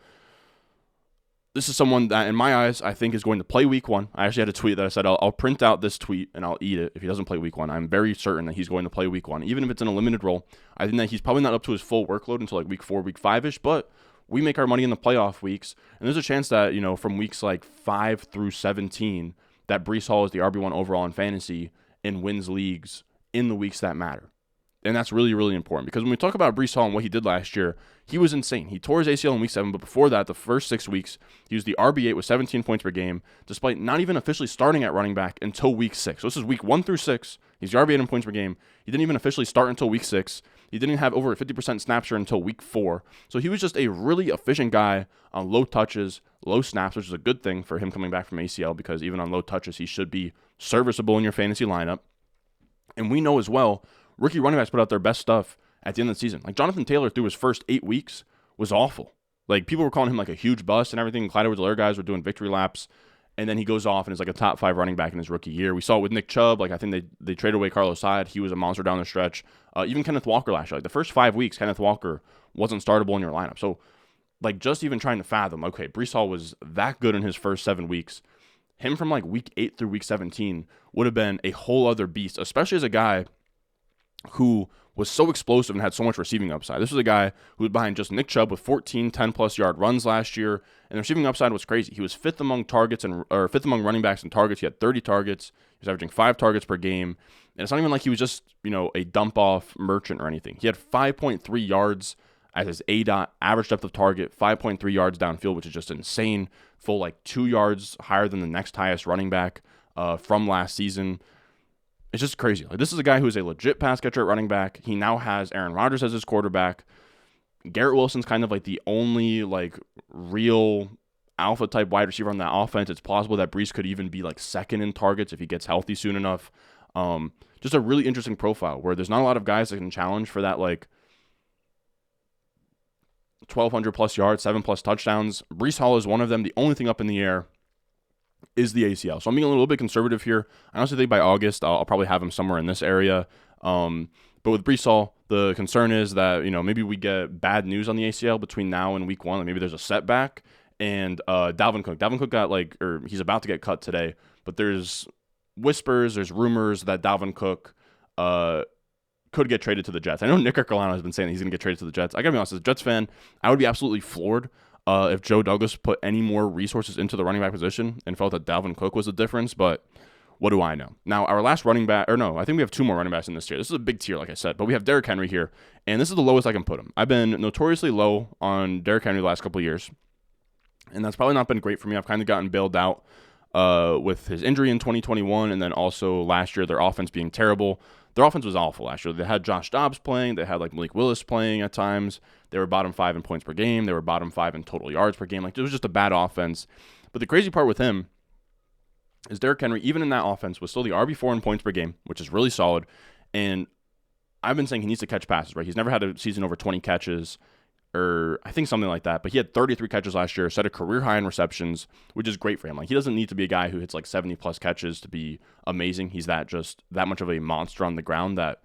this is someone that, in my eyes, I think is going to play week 1. I actually had a tweet that I said, I'll print out this tweet and I'll eat it if he doesn't play week 1. I'm very certain that he's going to play week 1, even if it's in a limited role. I think that he's probably not up to his full workload until like week 4, week 5-ish, but we make our money in the playoff weeks. And there's a chance that, from weeks like 5 through 17, that Breece Hall is the RB1 overall in fantasy and wins leagues in the weeks that matter. And that's really, really important, because when we talk about Breece Hall and what he did last year, he was insane. He tore his ACL in week 7, but before that, the first 6 weeks, he was the RB8 with 17 points per game, despite not even officially starting at running back until week 6. So this is week 1 through 6. He's the RB8 in points per game. He didn't even officially start until week 6. He didn't have over a 50% snap share until week 4. So he was just a really efficient guy on low touches, low snaps, which is a good thing for him coming back from ACL, because even on low touches, he should be serviceable in your fantasy lineup. And we know as well, rookie running backs put out their best stuff at the end of the season. Like Jonathan Taylor, through his first 8 weeks, was awful. Like, people were calling him like a huge bust and everything. Clyde Edwards-Helaire guys were doing victory laps, and then he goes off and is like a top 5 running back in his rookie year. We saw it with Nick Chubb. Like, I think they traded away Carlos Hyde. He was a monster down the stretch. Even Kenneth Walker last year. Like, the first 5 weeks, Kenneth Walker wasn't startable in your lineup. So, like, just even trying to fathom, okay, Breece Hall was that good in his first 7 weeks. Him from like week 8 through week 17 would have been a whole other beast, especially as a guy who was so explosive and had so much receiving upside. This was a guy who was behind just Nick Chubb with 14 10-plus yard runs last year, and the receiving upside was crazy. He was fifth among running backs in targets. He had 30 targets. He was averaging 5 targets per game, and it's not even like he was just, a dump-off merchant or anything. He had 5.3 yards as his ADOT, average depth of target, 5.3 yards downfield, which is just insane. Full like 2 yards higher than the next highest running back from last season. It's just crazy. Like, this is a guy who is a legit pass catcher at running back. He now has Aaron Rodgers as his quarterback. Garrett Wilson's kind of like the only like real alpha type wide receiver on that offense. It's plausible that Breece could even be like second in targets if he gets healthy soon enough. Just a really interesting profile where there's not a lot of guys that can challenge for that like 1,200 plus yards, 7 plus touchdowns. Breece Hall is one of them. The only thing up in the air is the ACL. So I'm being a little bit conservative here. I honestly think by August, I'll probably have him somewhere in this area. But with Breece Hall, the concern is that, maybe we get bad news on the ACL between now and week 1. Like maybe there's a setback. And Dalvin Cook got he's about to get cut today. But there's whispers, there's rumors that Dalvin Cook could get traded to the Jets. I know Nick Carolina has been saying that he's going to get traded to the Jets. I got to be honest, as a Jets fan, I would be absolutely floored if Joe Douglas put any more resources into the running back position and felt that Dalvin Cook was the difference, but what do I know? Now, our last running back, I think we have 2 more running backs in this tier. This is a big tier, like I said, but we have Derrick Henry here, and this is the lowest I can put him. I've been notoriously low on Derrick Henry the last couple of years, and that's probably not been great for me. I've kind of gotten bailed out with his injury in 2021, and then also last year, their offense being terrible. Their offense was awful last year. They had Josh Dobbs playing. They had like Malik Willis playing at times. They were bottom 5 in points per game. They were bottom 5 in total yards per game. Like, it was just a bad offense. But the crazy part with him is Derrick Henry, even in that offense, was still the RB4 in points per game, which is really solid. And I've been saying he needs to catch passes, right? He's never had a season over 20 catches, or I think something like that. But he had 33 catches last year, set a career high in receptions, which is great for him. Like, he doesn't need to be a guy who hits like 70 plus catches to be amazing. He's that much of a monster on the ground that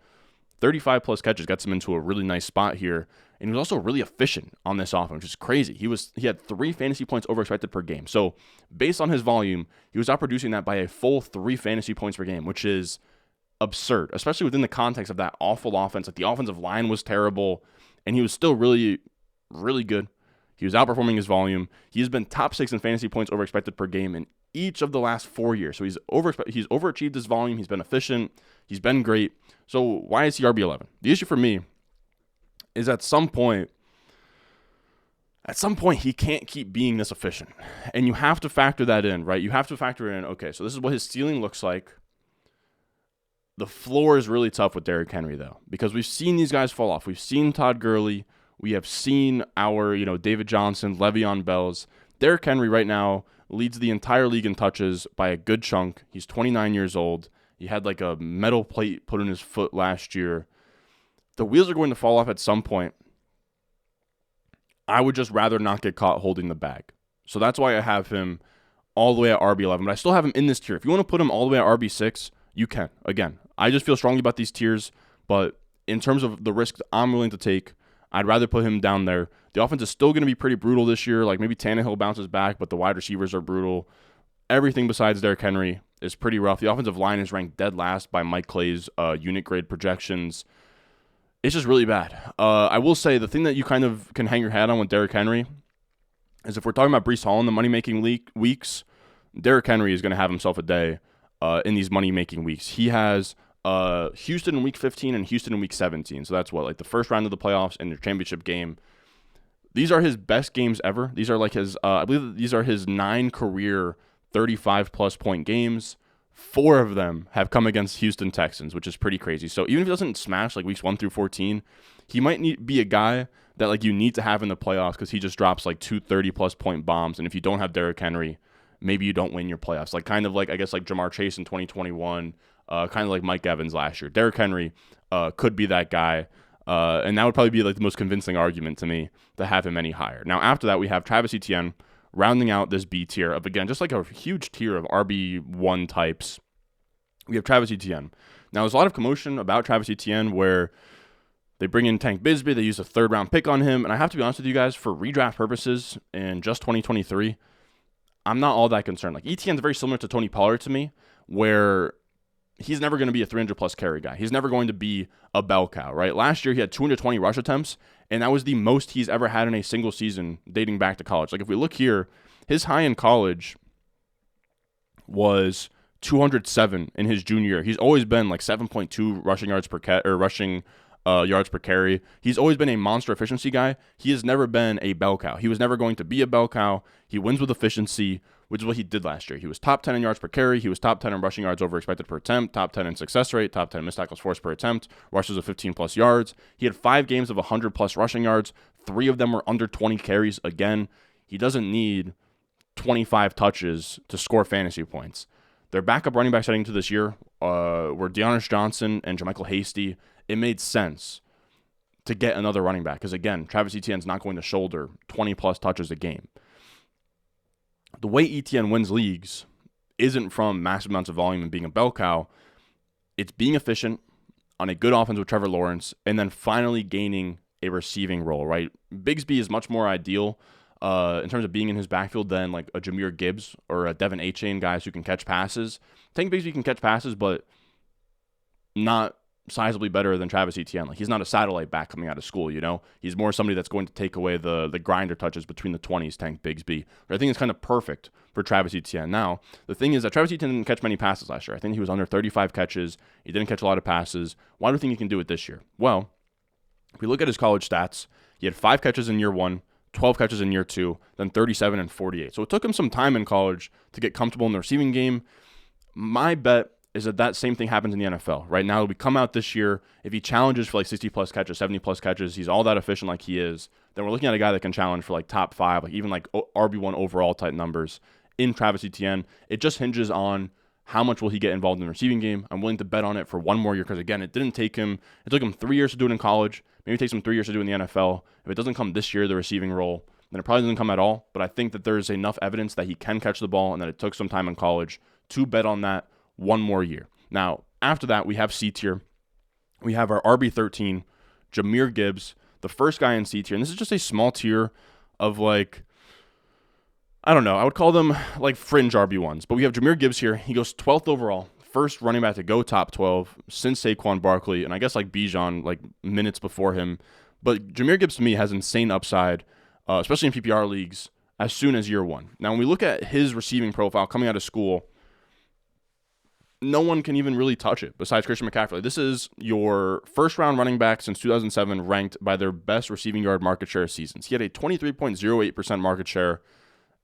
35 plus catches gets him into a really nice spot here. And he was also really efficient on this offense, which is crazy. He had 3 fantasy points over expected per game. So based on his volume, he was outproducing that by a full 3 fantasy points per game, which is absurd, especially within the context of that awful offense. Like, the offensive line was terrible, and he was still really, really good. He was outperforming his volume. He's been top 6 in fantasy points over expected per game in each of the last 4 years. So he's overachieved his volume. He's been efficient. He's been great. So why is he RB11? The issue for me is at some point, at some point he can't keep being this efficient. And you have to factor that in, right? You have to factor in, okay, so this is what his ceiling looks like. The floor is really tough with Derrick Henry, though, because we've seen these guys fall off. We've seen Todd Gurley. We have seen our, David Johnson, Le'Veon Bells. Derrick Henry right now leads the entire league in touches by a good chunk. He's 29 years old. He had like a metal plate put in his foot last year. The wheels are going to fall off at some point. I would just rather not get caught holding the bag. So that's why I have him all the way at RB11. But I still have him in this tier. If you want to put him all the way at RB6, you can. Again, I just feel strongly about these tiers. But in terms of the risk I'm willing to take, I'd rather put him down there. The offense is still going to be pretty brutal this year. Like maybe Tannehill bounces back, but the wide receivers are brutal. Everything besides Derrick Henry is pretty rough. The offensive line is ranked dead last by Mike Clay's unit grade projections. It's just really bad. I will say the thing that you kind of can hang your hat on with Derrick Henry is if we're talking about Breece Hall in the money-making weeks, Derrick Henry is going to have himself a day in these money-making weeks. He has Houston in Week 15 and Houston in Week 17. So that's like the first round of the playoffs and their championship game. These are his best games ever. These are like his, I believe these are his 9 career 35-plus point games. 4 of them have come against Houston Texans, which is pretty crazy. So even if he doesn't smash like weeks 1 through 14, he might be a guy that like you need to have in the playoffs because he just drops like 2 30-plus point bombs. And if you don't have Derrick Henry, maybe you don't win your playoffs. Like kind of like, I guess, like Jamar Chase in 2021, kind of like Mike Evans last year. Derrick Henry could be that guy. And that would probably be like the most convincing argument to me to have him any higher. Now, after that, we have Travis Etienne rounding out this B tier of, again, just like a huge tier of RB1 types. We have Travis Etienne. Now, there's a lot of commotion about Travis Etienne where they bring in Tank Bigsby. They use a 3rd-round pick on him. And I have to be honest with you guys, for redraft purposes in just 2023, I'm not all that concerned. Like, Etienne's very similar to Tony Pollard to me, where he's never going to be a 300-plus carry guy. He's never going to be a bell cow, right? Last year, he had 220 rush attempts, and that was the most he's ever had in a single season dating back to college. Like, if we look here, his high in college was 207 in his junior year. He's always been like 7.2 rushing yards per yards per carry. He's always been a monster efficiency guy. He has never been a bell cow. He was never going to be a bell cow. He wins with efficiency, which is what he did last year. He was top 10 in yards per carry. He was top 10 in rushing yards over expected per attempt, top 10 in success rate, top 10 missed tackles forced per attempt, rushes of 15-plus yards. He had 5 games of 100-plus rushing yards. 3 of them were under 20 carries. Again, he doesn't need 25 touches to score fantasy points. Their backup running backs heading into this year were Dearness Johnson and JaMychal Hasty. It made sense to get another running back because, again, Travis Etienne's not going to shoulder 20-plus touches a game. The way Etienne wins leagues isn't from massive amounts of volume and being a bell cow. It's being efficient on a good offense with Trevor Lawrence and then finally gaining a receiving role, right? Bigsby is much more ideal in terms of being in his backfield than like a Jahmyr Gibbs or a Devin Achane, guys who can catch passes. Tank Bigsby can catch passes, but not sizably better than Travis Etienne. Like, he's not a satellite back coming out of school, He's more somebody that's going to take away the grinder touches between the 20s, Tank Bigsby. But I think it's kind of perfect for Travis Etienne. Now, the thing is that Travis Etienne didn't catch many passes last year. I think he was under 35 catches. He didn't catch a lot of passes. Why do you think he can do it this year? Well, if we look at his college stats, he had 5 catches in year 1, 12 catches in year 2, then 37 and 48. So it took him some time in college to get comfortable in the receiving game. My bet is that same thing happens in the NFL. Right now, we come out this year, if he challenges for like 60-plus catches, 70-plus catches, he's all that efficient like he is, then we're looking at a guy that can challenge for like top 5, like even like RB1 overall type numbers in Travis Etienne. It just hinges on how much will he get involved in the receiving game. I'm willing to bet on it for 1 more year because, again, it took him 3 years to do it in college. Maybe it takes him 3 years to do it in the NFL. If it doesn't come this year, the receiving role, then it probably doesn't come at all. But I think that there's enough evidence that he can catch the ball and that it took some time in college to bet on that 1 more year. Now, after that, we have C tier. We have our RB13, Jahmyr Gibbs, the first guy in C tier. And this is just a small tier of like, I don't know, I would call them like fringe RB1s. But we have Jahmyr Gibbs here. He goes 12th overall, first running back to go top 12 since Saquon Barkley. And I guess like Bijan, like minutes before him. But Jahmyr Gibbs to me has insane upside, especially in PPR leagues, as soon as year 1. Now, when we look at his receiving profile coming out of school, no one can even really touch it besides Christian McCaffrey. This is your first-round running back since 2007 ranked by their best receiving yard market share seasons. He had a 23.08% market share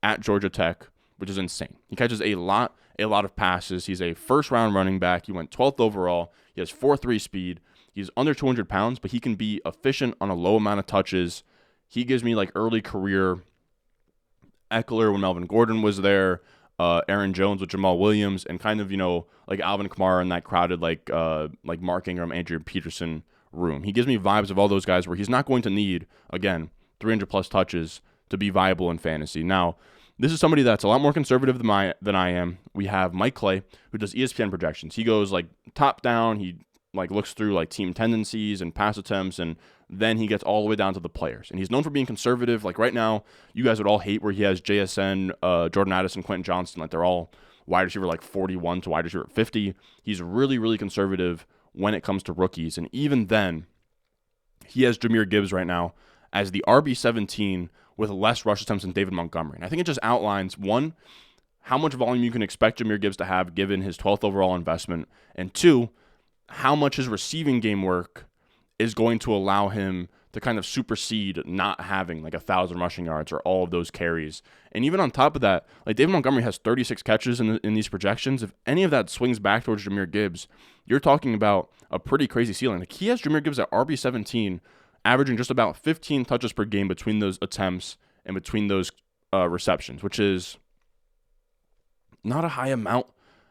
at Georgia Tech, which is insane. He catches a lot of passes. He's a first-round running back. He went 12th overall. He has 4.3 speed. He's under 200 pounds, but he can be efficient on a low amount of touches. He gives me like early career Ekeler when Melvin Gordon was there, Aaron Jones with Jamal Williams, and kind of, like Alvin Kamara in that crowded like Mark Ingram, Andrew Peterson room. He gives me vibes of all those guys where he's not going to need, again, 300 plus touches to be viable in fantasy. Now, this is somebody that's a lot more conservative than I am. We have Mike Clay, who does ESPN projections. He goes like top down. He like looks through like team tendencies and pass attempts, and then he gets all the way down to the players. And he's known for being conservative. Like right now, you guys would all hate where he has JSN, Jordan Addison, Quentin Johnston. Like they're all wide receiver like 41 to wide receiver 50. He's really, really conservative when it comes to rookies. And even then, he has Jahmyr Gibbs right now as the RB17 with less rush attempts than David Montgomery. And I think it just outlines, one, how much volume you can expect Jahmyr Gibbs to have given his 12th overall investment, and two, how much his receiving game work is going to allow him to kind of supersede not having like 1,000 rushing yards or all of those carries. And even on top of that, like David Montgomery has 36 catches in these projections. If any of that swings back towards Jahmyr Gibbs, you're talking about a pretty crazy ceiling. Like he has Jahmyr Gibbs at RB17, averaging just about 15 touches per game between those attempts and between those receptions, which is not a high amount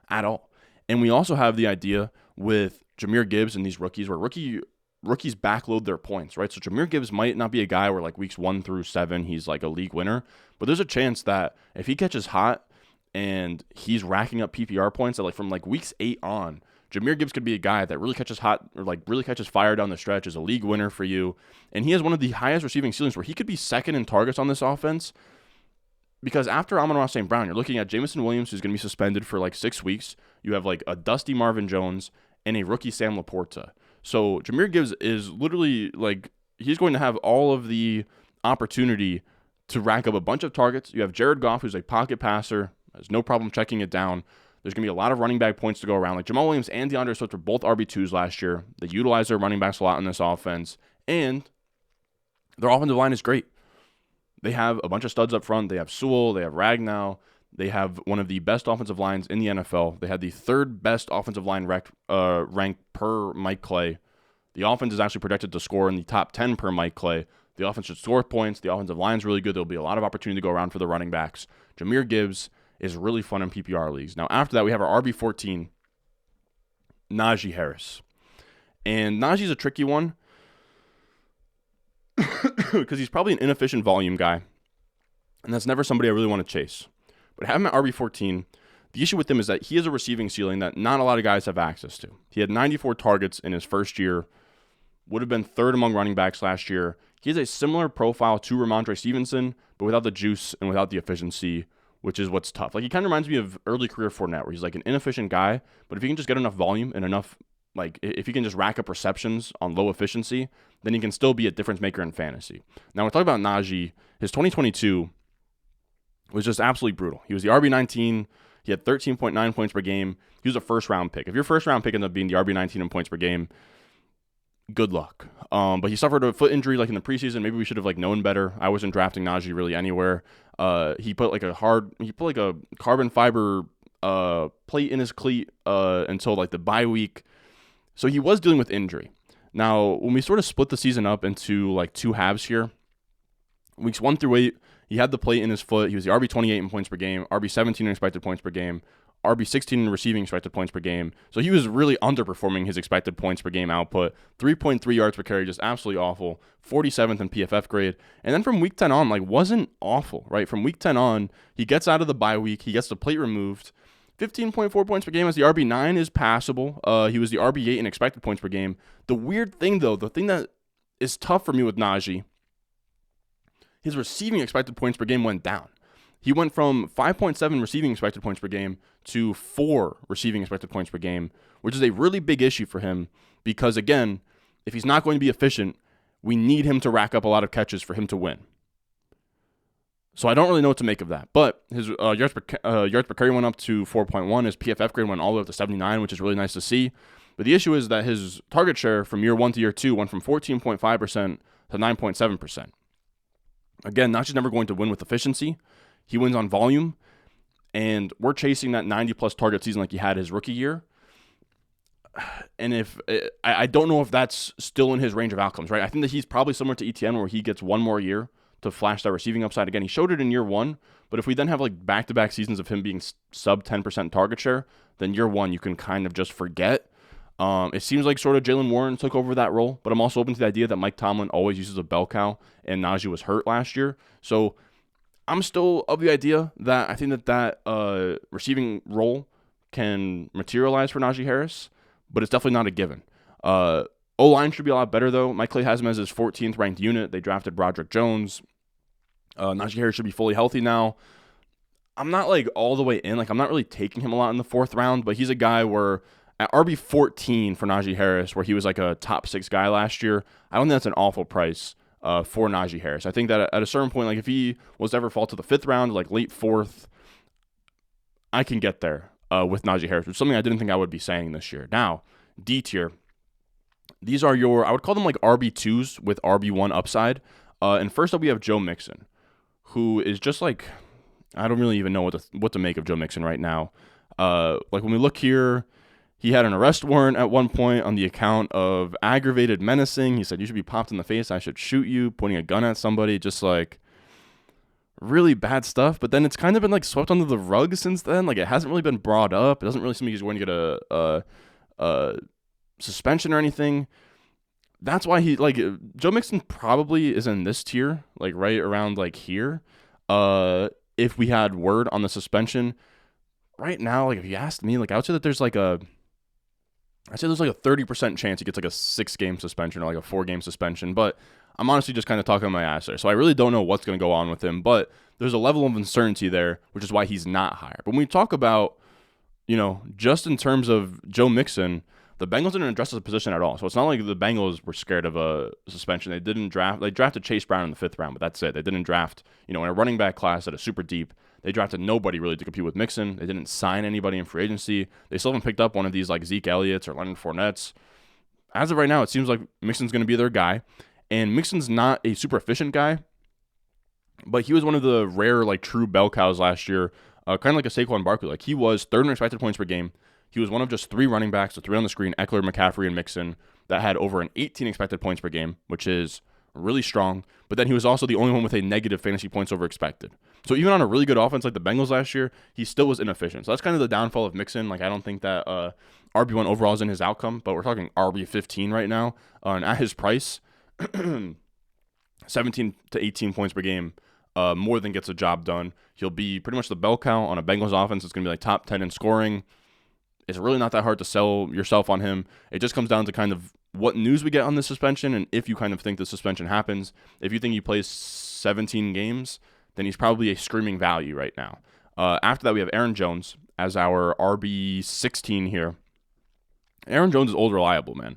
at all. And we also have the idea with Jahmyr Gibbs and these rookies where rookies backload their points, right? So Jahmyr Gibbs might not be a guy where like weeks 1 through 7, he's like a league winner, but there's a chance that if he catches hot and he's racking up PPR points, that like from like weeks 8 on, Jahmyr Gibbs could be a guy that really catches hot or like really catches fire down the stretch, is a league winner for you. And he has one of the highest receiving ceilings where he could be second in targets on this offense, because after Amon-Ra St. Brown, you're looking at Jameson Williams, who's going to be suspended for like 6 weeks. You have like a dusty Marvin Jones and a rookie Sam Laporta. So Jahmyr Gibbs is literally like, he's going to have all of the opportunity to rack up a bunch of targets. You have Jared Goff, who's a pocket passer, has no problem checking it down. There's going to be a lot of running back points to go around. Like Jamal Williams and DeAndre Swift were both RB2s last year. They utilize their running backs a lot in this offense, and their offensive line is great. They have a bunch of studs up front. They have Sewell. They have Ragnow. They have one of the best offensive lines in the NFL. They had the third best offensive line ranked per Mike Clay. The offense is actually projected to score in the top 10 per Mike Clay. The offense should score points. The offensive line is really good. There'll be a lot of opportunity to go around for the running backs. Jahmyr Gibbs is really fun in PPR leagues. Now, after that, we have our RB14, Najee Harris. And Najee's a tricky one because he's probably an inefficient volume guy, and that's never somebody I really want to chase. But having him at RB14, the issue with him is that he has a receiving ceiling that not a lot of guys have access to. He had 94 targets in his first year, would have been third among running backs last year. He has a similar profile to Rhamondre Stevenson, but without the juice and without the efficiency, which is what's tough. Like, he kind of reminds me of early career Fournette, where he's like an inefficient guy, but if he can just get enough volume and enough, like if he can just rack up receptions on low efficiency, then he can still be a difference maker in fantasy. Now, we're talking about Najee. His 2022 was just absolutely brutal. He was the RB19. He had 13.9 points per game. He was a first-round pick. If your first-round pick ends up being the RB19 in points per game, good luck. But he suffered a foot injury like in the preseason. Maybe we should have like known better. I wasn't drafting Najee really anywhere. He put like a carbon fiber plate in his cleat until like the bye week. So he was dealing with injury. Now, when we sort of split the season up into like two halves here, weeks 1 through 8, he had the plate in his foot. He was the RB28 in points per game, RB17 in expected points per game, RB16 in receiving expected points per game. So he was really underperforming his expected points per game output. 3.3 yards per carry, just absolutely awful. 47th in PFF grade. And then from week 10 on, like, wasn't awful, right? From week 10 on, he gets out of the bye week. He gets the plate removed. 15.4 points per game as the RB9 is passable. He was the RB8 in expected points per game. The weird thing, though, the thing that is tough for me with Najee, his receiving expected points per game went down. He went from 5.7 receiving expected points per game to 4 receiving expected points per game, which is a really big issue for him because, again, if he's not going to be efficient, we need him to rack up a lot of catches for him to win. So I don't really know what to make of that. But his yards per carry went up to 4.1. His PFF grade went all the way up to 79, which is really nice to see. But the issue is that his target share from year 1 to year 2 went from 14.5% to 9.7%. Again, Najee's never going to win with efficiency. He wins on volume. And we're chasing that 90-plus target season like he had his rookie year. And I don't know if that's still in his range of outcomes, right? I think that he's probably similar to Etienne where he gets one more year to flash that receiving upside. Again, he showed it in year 1, but if we then have like back-to-back seasons of him being sub 10% target share, then year 1 you can kind of just forget. It seems like sort of Jaylen Warren took over that role, but I'm also open to the idea that Mike Tomlin always uses a bell cow, and Najee was hurt last year. So I'm still of the idea that I think that receiving role can materialize for Najee Harris, but it's definitely not a given. O-line should be a lot better, though. Mike Clay has him as his 14th ranked unit. They drafted Broderick Jones. Najee Harris should be fully healthy now. I'm not like all the way in. Like I'm not really taking him a lot in the 4th round, but he's a guy where at RB 14 for Najee Harris, where he was like a top 6 guy last year, I don't think that's an awful price for Najee Harris. I think that at a certain point, like if he was to ever fall to the 5th round, like late 4th, I can get there with Najee Harris, which is something I didn't think I would be saying this year. Now, D tier. These are I would call them like RB2s with RB1 upside. And first up, we have Joe Mixon, who is just like, I don't really even know what to make of Joe Mixon right now. Like when we look here, he had an arrest warrant at one point on the account of aggravated menacing. He said, "You should be popped in the face. I should shoot you," pointing a gun at somebody, just like really bad stuff. But then it's kind of been like swept under the rug since then. Like it hasn't really been brought up. It doesn't really seem like he's going to get a suspension or anything. That's why Joe Mixon probably is in this tier, like right around like here. If we had word on the suspension right now, like if you asked me, like I would say that there's like a 30% chance he gets like a 6-game suspension or like a 4-game suspension, but I'm honestly just kind of talking my ass there. So I really don't know what's going to go on with him, but there's a level of uncertainty there, which is why he's not higher. But when we talk about, just in terms of Joe Mixon, the Bengals didn't address the position at all. So it's not like the Bengals were scared of a suspension. They drafted Chase Brown in the 5th round, but that's it. They didn't draft, in a running back class that is super deep. They drafted nobody really to compete with Mixon. They didn't sign anybody in free agency. They still haven't picked up one of these like Zeke Elliott's or Leonard Fournette's. As of right now, it seems like Mixon's going to be their guy. And Mixon's not a super efficient guy, but he was one of the rare like true bell cows last year, kind of like a Saquon Barkley. Like he was 3rd in expected points per game. He was one of just 3 running backs, the 3 on the screen, Ekeler, McCaffrey, and Mixon, that had over an 18 expected points per game, which is really strong. But then he was also the only one with a negative fantasy points over expected. So even on a really good offense like the Bengals last year, he still was inefficient. So that's kind of the downfall of Mixon. Like I don't think that RB1 overall is in his outcome, but we're talking RB15 right now. And at his price, 17 to 18 points per game, more than gets the job done. He'll be pretty much the bell cow on a Bengals offense. It's going to be like top 10 in scoring. It's really not that hard to sell yourself on him. It just comes down to kind of what news we get on this suspension, and if you kind of think the suspension happens. If you think he plays 17 games, then he's probably a screaming value right now. After that, we have Aaron Jones as our RB16 here. Aaron Jones is old reliable, man.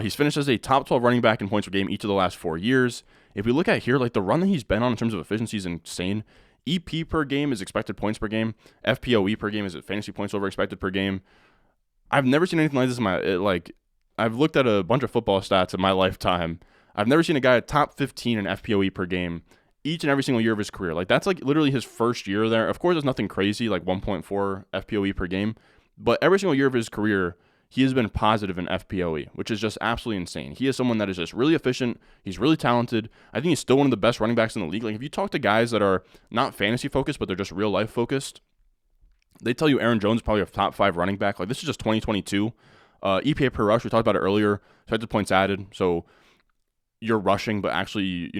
He's finished as a top 12 running back in points per game each of the last 4 years. If we look at here, like the run that he's been on in terms of efficiency is insane. EP per game is expected points per game. FPOE per game is fantasy points over expected per game. I've never seen anything like this in my I've looked at a bunch of football stats in my lifetime. I've never seen a guy at top 15 in FPOE per game each and every single year of his career. Like that's like literally his first year there. Of course, there's nothing crazy like 1.4 FPOE per game, but every single year of his career, he has been positive in FPOE, which is just absolutely insane. He is someone that is just really efficient. He's really talented. I think he's still one of the best running backs in the league. Like if you talk to guys that are not fantasy focused, but they're just real life focused, they tell you Aaron Jones is probably a top 5 running back. Like this is just 2022. EPA per rush, we talked about it earlier. Expected points added. So you're rushing, but actually,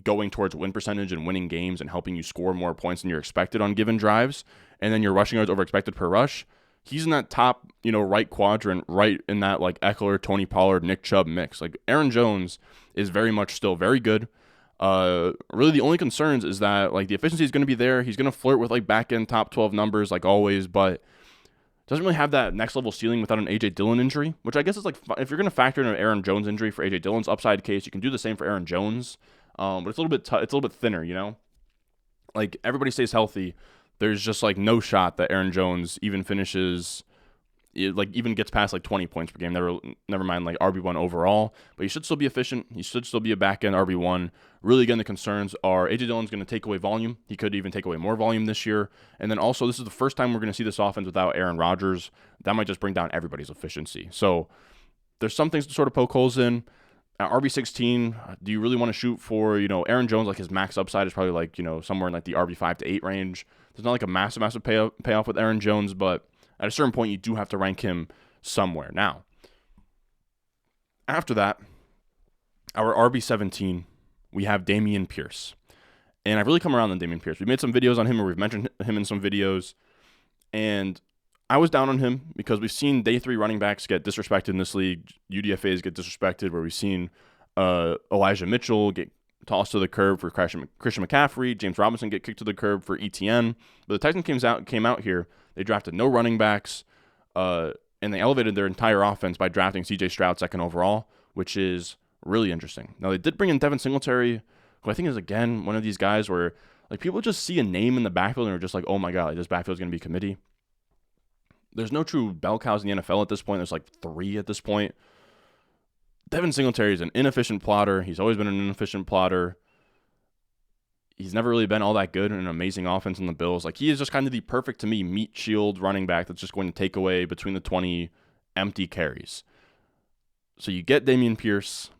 going towards win percentage and winning games and helping you score more points than you're expected on given drives. And then your rushing yards over expected per rush. He's in that top, right quadrant, right in that like Ekeler, Tony Pollard, Nick Chubb mix. Like Aaron Jones is very much still very good. Really the only concerns is that like the efficiency is going to be there. He's going to flirt with like back end top 12 numbers like always, but doesn't really have that next level ceiling without an AJ Dillon injury, which I guess is like if you're going to factor in an Aaron Jones injury for AJ Dillon's upside case, you can do the same for Aaron Jones. But it's a little bit thinner, like everybody stays healthy, there's just like no shot that Aaron Jones even finishes, even gets past like 20 points per game. Never mind like RB1 overall, but he should still be efficient. He should still be a back end RB1. Really, again, the concerns are AJ Dillon's going to take away volume. He could even take away more volume this year. And then also, this is the first time we're going to see this offense without Aaron Rodgers. That might just bring down everybody's efficiency. So there's some things to sort of poke holes in. At RB16, do you really want to shoot for, Aaron Jones, like his max upside is probably like, somewhere in like the RB5 to 8 range. There's not like a massive payoff with Aaron Jones, but at a certain point, you do have to rank him somewhere. Now, after that, our RB17, we have Dameon Pierce. And I've really come around on Dameon Pierce. We made some videos on him, or we've mentioned him in some videos. And I was down on him because we've seen day 3 running backs get disrespected in this league. UDFAs get disrespected, where we've seen Elijah Mitchell get tossed to the curb for Christian McCaffrey, James Robinson get kicked to the curb for Etienne. But the Texans came out here. They drafted no running backs, and they elevated their entire offense by drafting C.J. Stroud second overall, which is really interesting. Now, they did bring in Devin Singletary, who I think is, again, one of these guys where like people just see a name in the backfield and are just like, oh my God, like, this backfield is going to be committee. There's no true bell cows in the NFL at this point. There's like 3 at this point. Devin Singletary is an inefficient plotter. He's always been an inefficient plotter. He's never really been all that good in an amazing offense in the Bills. Like, he is just kind of the perfect, to me, meat shield running back that's just going to take away between the 20 empty carries. So you get Dameon Pierce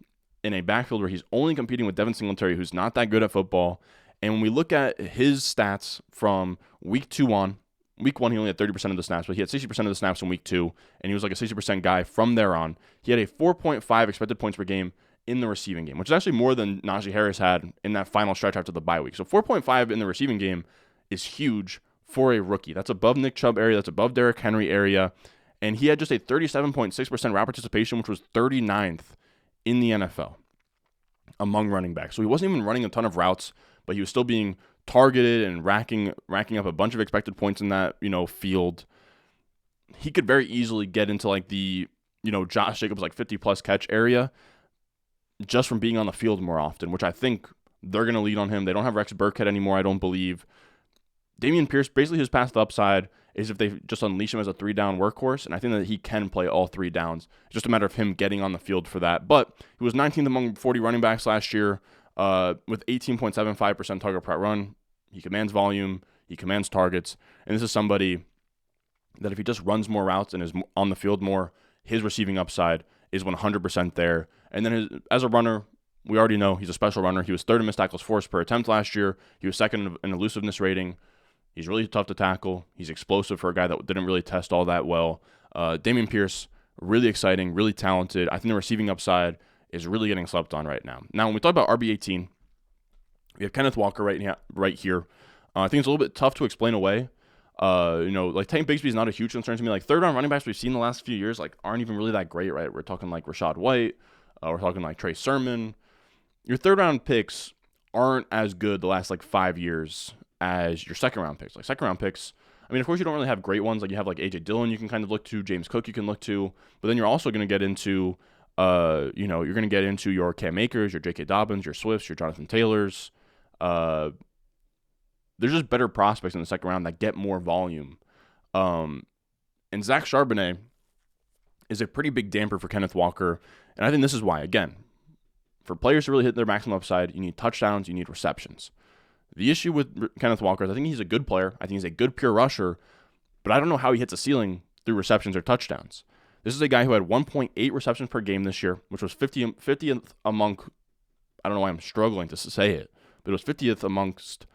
in a backfield where he's only competing with Devin Singletary, who's not that good at football. And when we look at his stats from week 2 on, week 1, he only had 30% of the snaps, but he had 60% of the snaps in week 2, and he was like a 60% guy from there on. He had a 4.5 expected points per game in the receiving game, which is actually more than Najee Harris had in that final stretch after the bye week. So 4.5 in the receiving game is huge for a rookie. That's above Nick Chubb area. That's above Derrick Henry area. And he had just a 37.6% route participation, which was 39th in the NFL among running backs. So he wasn't even running a ton of routes, but he was still being targeted and racking up a bunch of expected points in that, field. He could very easily get into like the, Josh Jacobs like 50+ catch area just from being on the field more often, which I think they're going to lead on him. They don't have Rex Burkhead anymore, I don't believe. Dameon Pierce, basically his path to upside is if they just unleash him as a 3-down workhorse, and I think that he can play all 3 downs. It's just a matter of him getting on the field for that. But he was 19th among 40 running backs last year with 18.75% target per run. He commands volume, he commands targets, and this is somebody that if he just runs more routes and is on the field more, his receiving upside is 100% there. And then as a runner, we already know he's a special runner. He was 3rd in missed tackles forced per attempt last year. He was 2nd in elusiveness rating. He's really tough to tackle. He's explosive for a guy that didn't really test all that well. Dameon Pierce, really exciting, really talented. I think the receiving upside is really getting slept on right now. Now, when we talk about RB18, we have Kenneth Walker right here. I think it's a little bit tough to explain away. Like Tank Bigsby is not a huge concern to me. Like 3rd-round running backs we've seen the last few years like aren't even really that great, right? We're talking like Rachaad White. We're talking like Trey Sermon. Your 3rd-round picks aren't as good the last like 5 years as your 2nd-round picks. Like 2nd-round picks, I mean, of course you don't really have great ones. Like you have like AJ Dillon you can kind of look to, James Cook you can look to, but then you're also going to get into, you're going to get into your Cam Akers, your J.K. Dobbins, your Swifts, your Jonathan Taylors. There's just better prospects in the 2nd round that get more volume. And Zach Charbonnet is a pretty big damper for Kenneth Walker. And I think this is why, again, for players to really hit their maximum upside, you need touchdowns, you need receptions. The issue with Kenneth Walker is I think he's a good player. I think he's a good pure rusher, but I don't know how he hits a ceiling through receptions or touchdowns. This is a guy who had 1.8 receptions per game this year, which was 50th among, I don't know why I'm struggling to say it, but it was 50th amongst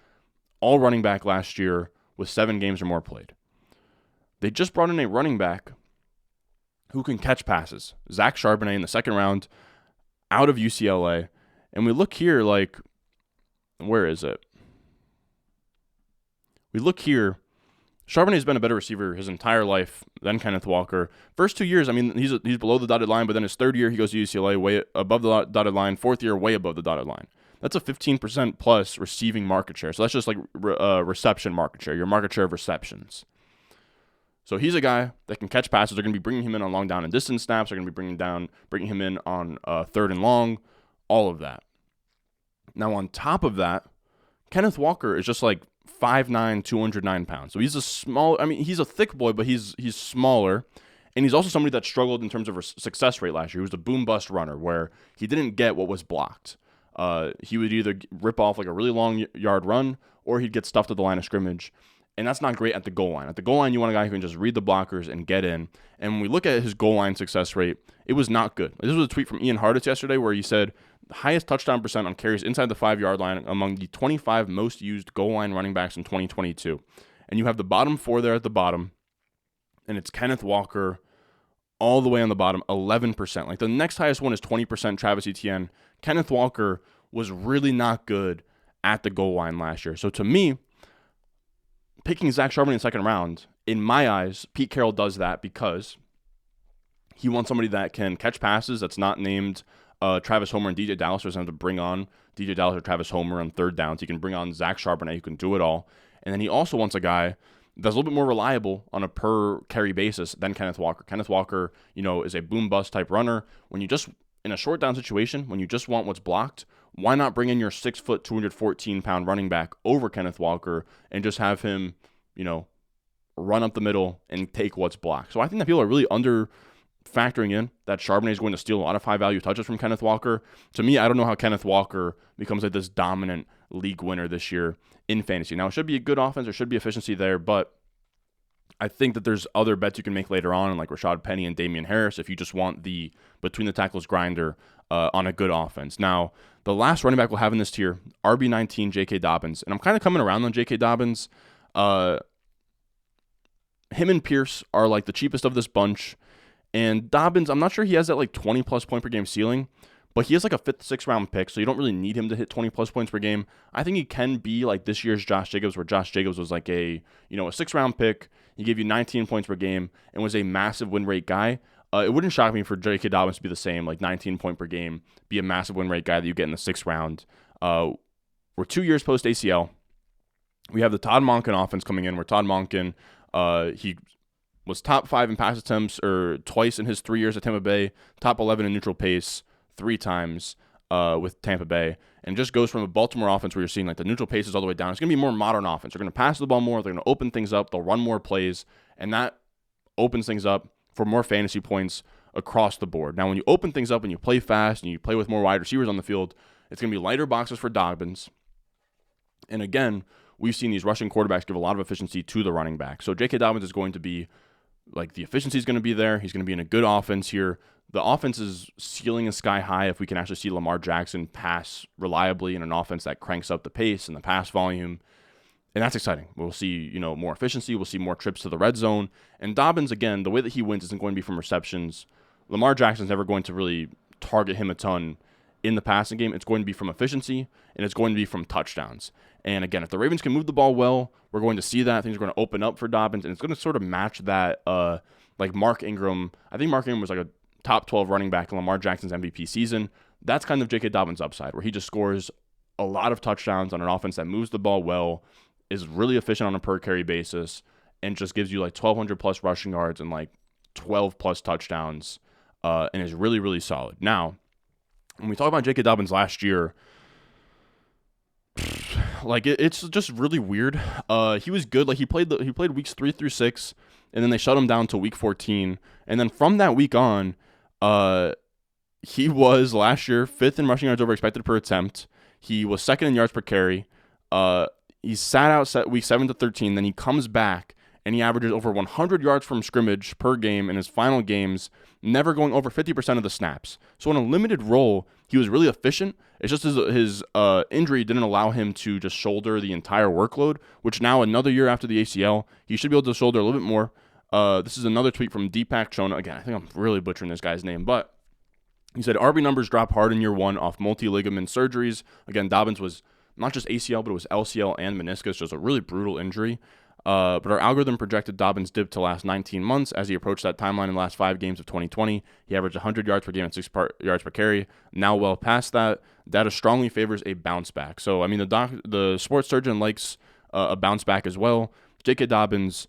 all running back last year with 7 games or more played. They just brought in a running back who can catch passes. Zach Charbonnet in the 2nd round out of UCLA. And we look here like, where is it? We look here. Charbonnet's been a better receiver his entire life than Kenneth Walker. First 2 years, I mean, he's below the dotted line, but then his 3rd year, he goes to UCLA way above the dotted line. 4th year, way above the dotted line. That's a 15% plus receiving market share. So that's just like reception market share, your market share of receptions. So he's a guy that can catch passes. They're going to be bringing him in on long down and distance snaps. They're going to be bringing him in on 3rd and long, all of that. Now on top of that, Kenneth Walker is just like 5'9", 209 pounds. So he's he's a thick boy, but he's smaller. And he's also somebody that struggled in terms of success rate last year. He was a boom-bust runner where he didn't get what was blocked. He would either rip off like a really long yard run or he'd get stuffed at the line of scrimmage. And that's not great at the goal line. At the goal line, you want a guy who can just read the blockers and get in. And when we look at his goal line success rate, it was not good. This was a tweet from Ian Hartitz yesterday where he said, the highest touchdown percent on carries inside the 5-yard line among the 25 most used goal line running backs in 2022. And you have the bottom 4 there at the bottom. And it's Kenneth Walker all the way on the bottom, 11%. Like the next highest one is 20%, Travis Etienne. Kenneth Walker was really not good at the goal line last year. So to me, picking Zach Charbonnet in the second round, in my eyes, Pete Carroll does that because he wants somebody that can catch passes that's not named Travis Homer and DJ Dallas. Doesn't have to bring on DJ Dallas or Travis Homer on third downs. He can bring on Zach Charbonnet who can do it all. And then he also wants a guy that's a little bit more reliable on a per carry basis than Kenneth Walker. Kenneth Walker, is a boom bust type runner. When you just, in a short down situation, when you just want what's blocked, why not bring in your 6 foot, 214 pound running back over Kenneth Walker and just have him, run up the middle and take what's blocked? So I think that people are really factoring in that Charbonnet is going to steal a lot of high value touches from Kenneth Walker. To me, I don't know how Kenneth Walker becomes like this dominant league winner this year in fantasy. Now, it should be a good offense. There should be efficiency there, but I think that there's other bets you can make later on, like Rashad Penny and Dameon Harris, if you just want the between the tackles grinder on a good offense. Now, the last running back we'll have in this tier, RB19, J.K. Dobbins. And I'm kind of coming around on J.K. Dobbins. Him and Pierce are like the cheapest of this bunch. And Dobbins, I'm not sure he has that like 20-plus point per game ceiling, but he has like a 5th, 6th round pick, so you don't really need him to hit 20-plus points per game. I think he can be like this year's Josh Jacobs, where Josh Jacobs was like a 6th round pick. He gave you 19 points per game and was a massive win rate guy. It wouldn't shock me for J.K. Dobbins to be the same, like 19 point per game, be a massive win rate guy that you get in the 6th round. We're 2 years post ACL. We have the Todd Monken offense coming in, where Todd Monken, he was top 5 in pass attempts twice in his 3 years at Tampa Bay, top 11 in neutral pace 3 times with Tampa Bay, and just goes from a Baltimore offense where you're seeing like the neutral pace is all the way down. It's going to be more modern offense. They're going to pass the ball more. They're going to open things up. They'll run more plays, and that opens things up for more fantasy points across the board. Now, when you open things up and you play fast and you play with more wide receivers on the field, it's going to be lighter boxes for Dobbins. And again, we've seen these rushing quarterbacks give a lot of efficiency to the running back. So J.K. Dobbins is going to be like the efficiency is going to be there. He's going to be in a good offense here. The offense's ceiling is sky high if we can actually see Lamar Jackson pass reliably in an offense that cranks up the pace and the pass volume. And that's exciting. We'll see, more efficiency. We'll see more trips to the red zone. And Dobbins, again, the way that he wins isn't going to be from receptions. Lamar Jackson's never going to really target him a ton in the passing game. It's going to be from efficiency, and it's going to be from touchdowns. And again, if the Ravens can move the ball well, we're going to see that. Things are going to open up for Dobbins, and it's going to sort of match that, like Mark Ingram. I think Mark Ingram was like a top 12 running back in Lamar Jackson's MVP season. That's kind of J.K. Dobbins' upside, where he just scores a lot of touchdowns on an offense that moves the ball well, is really efficient on a per carry basis, and just gives you like 1,200 plus rushing yards and like 12 plus touchdowns, and is really, really solid. Now, when we talk about J.K. Dobbins last year, like it's just really weird. He was good. Like he played weeks 3 through 6, and then they shut him down to week 14. And then from that week on, he was last year 5th in rushing yards over expected per attempt. He was 2nd in yards per carry. He sat out week 7 to 13. Then he comes back and he averages over 100 yards from scrimmage per game in his final games, never going over 50% of the snaps. So in a limited role, he was really efficient. It's just his injury didn't allow him to just shoulder the entire workload, which now another year after the ACL, he should be able to shoulder a little bit more. This is another tweet from Deepak Chona. Again, I think I'm really butchering this guy's name, but he said, RB numbers drop hard in year 1 off multi-ligament surgeries. Again, Dobbins was not just ACL, but it was LCL and meniscus, just a really brutal injury. But our algorithm projected Dobbins' dip to last 19 months as he approached that timeline in the last 5 games of 2020. He averaged 100 yards per game and 6 yards per carry. Now well past that, data strongly favors a bounce back. So, I mean, the sports surgeon likes a bounce back as well. J.K. Dobbins,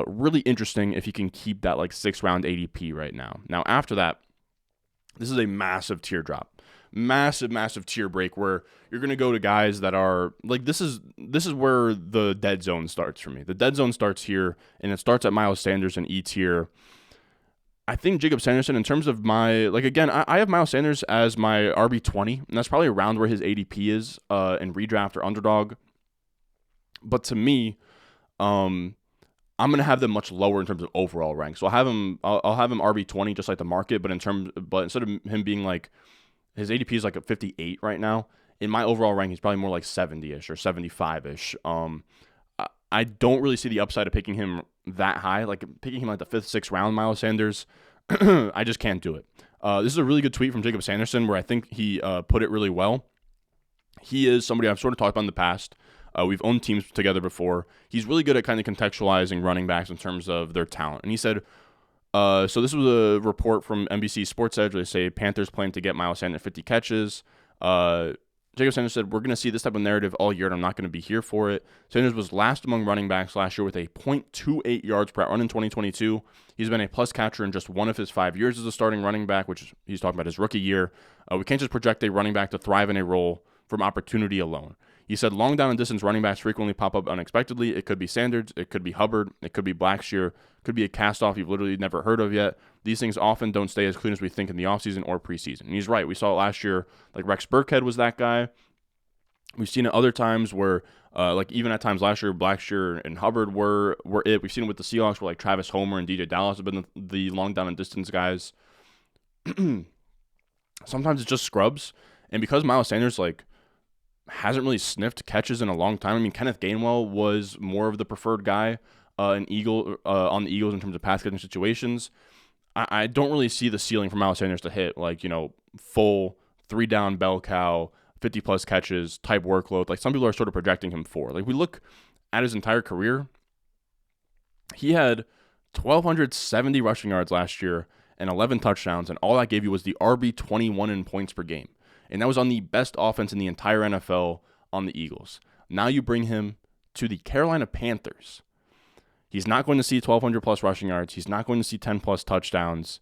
really interesting if he can keep that like 6th round ADP right now. Now, after that, this is a massive teardrop. massive tier break where you're going to go to guys that are like, this is where the dead zone starts for me. The dead zone starts here, and it starts at Miles Sanders in E tier. I think Jacob Sanderson, in terms of my, like, again, I have Miles Sanders as my RB20, and that's probably around where his ADP is in redraft or underdog. But to me, I'm going to have them much lower in terms of overall rank. So I'll have him RB20 just like the market, but instead of him being like, his ADP is like a 58 right now. In my overall rank, he's probably more like 70-ish or 75-ish. I don't really see the upside of picking him that high, like picking him like the 5th, 6th round, Miles Sanders. I just can't do it. This is a really good tweet from Jacob Sanderson where I think he put it really well. He is somebody I've sort of talked about in the past. We've owned teams together before. He's really good at kind of contextualizing running backs in terms of their talent. And he said, so this was a report from NBC Sports Edge where they say Panthers plan to get Miles Sanders 50 catches. Jacob Sanders said, we're going to see this type of narrative all year, and I'm not going to be here for it. Sanders was last among running backs last year with a .28 yards per run in 2022. He's been a plus catcher in just one of his 5 years as a starting running back, which he's talking about his rookie year. We can't just project a running back to thrive in a role from opportunity alone. He said long down and distance running backs frequently pop up unexpectedly. It could be Sanders, it could be Hubbard, it could be Blackshear, could be a cast-off you've literally never heard of yet. These things often don't stay as clean as we think in the offseason or preseason. And he's right. We saw it last year. Like Rex Burkhead was that guy. We've seen it other times where, like even at times last year, Blackshear and Hubbard were it. We've seen it with the Seahawks where like Travis Homer and DJ Dallas have been the long down and distance guys. Sometimes it's just scrubs. And because Miles Sanders, like, hasn't really sniffed catches in a long time. I mean, Kenneth Gainwell was more of the preferred guy on the Eagles in terms of pass catching situations. I don't really see the ceiling for Miles Sanders to hit, like, full 3-down bell cow, 50-plus catches type workload. Like some people are sort of projecting him for. Like we look at his entire career, he had 1,270 rushing yards last year and 11 touchdowns, and all that gave you was the RB21 in points per game. And that was on the best offense in the entire NFL on the Eagles. Now you bring him to the Carolina Panthers. He's not going to see 1,200-plus rushing yards. He's not going to see 10-plus touchdowns.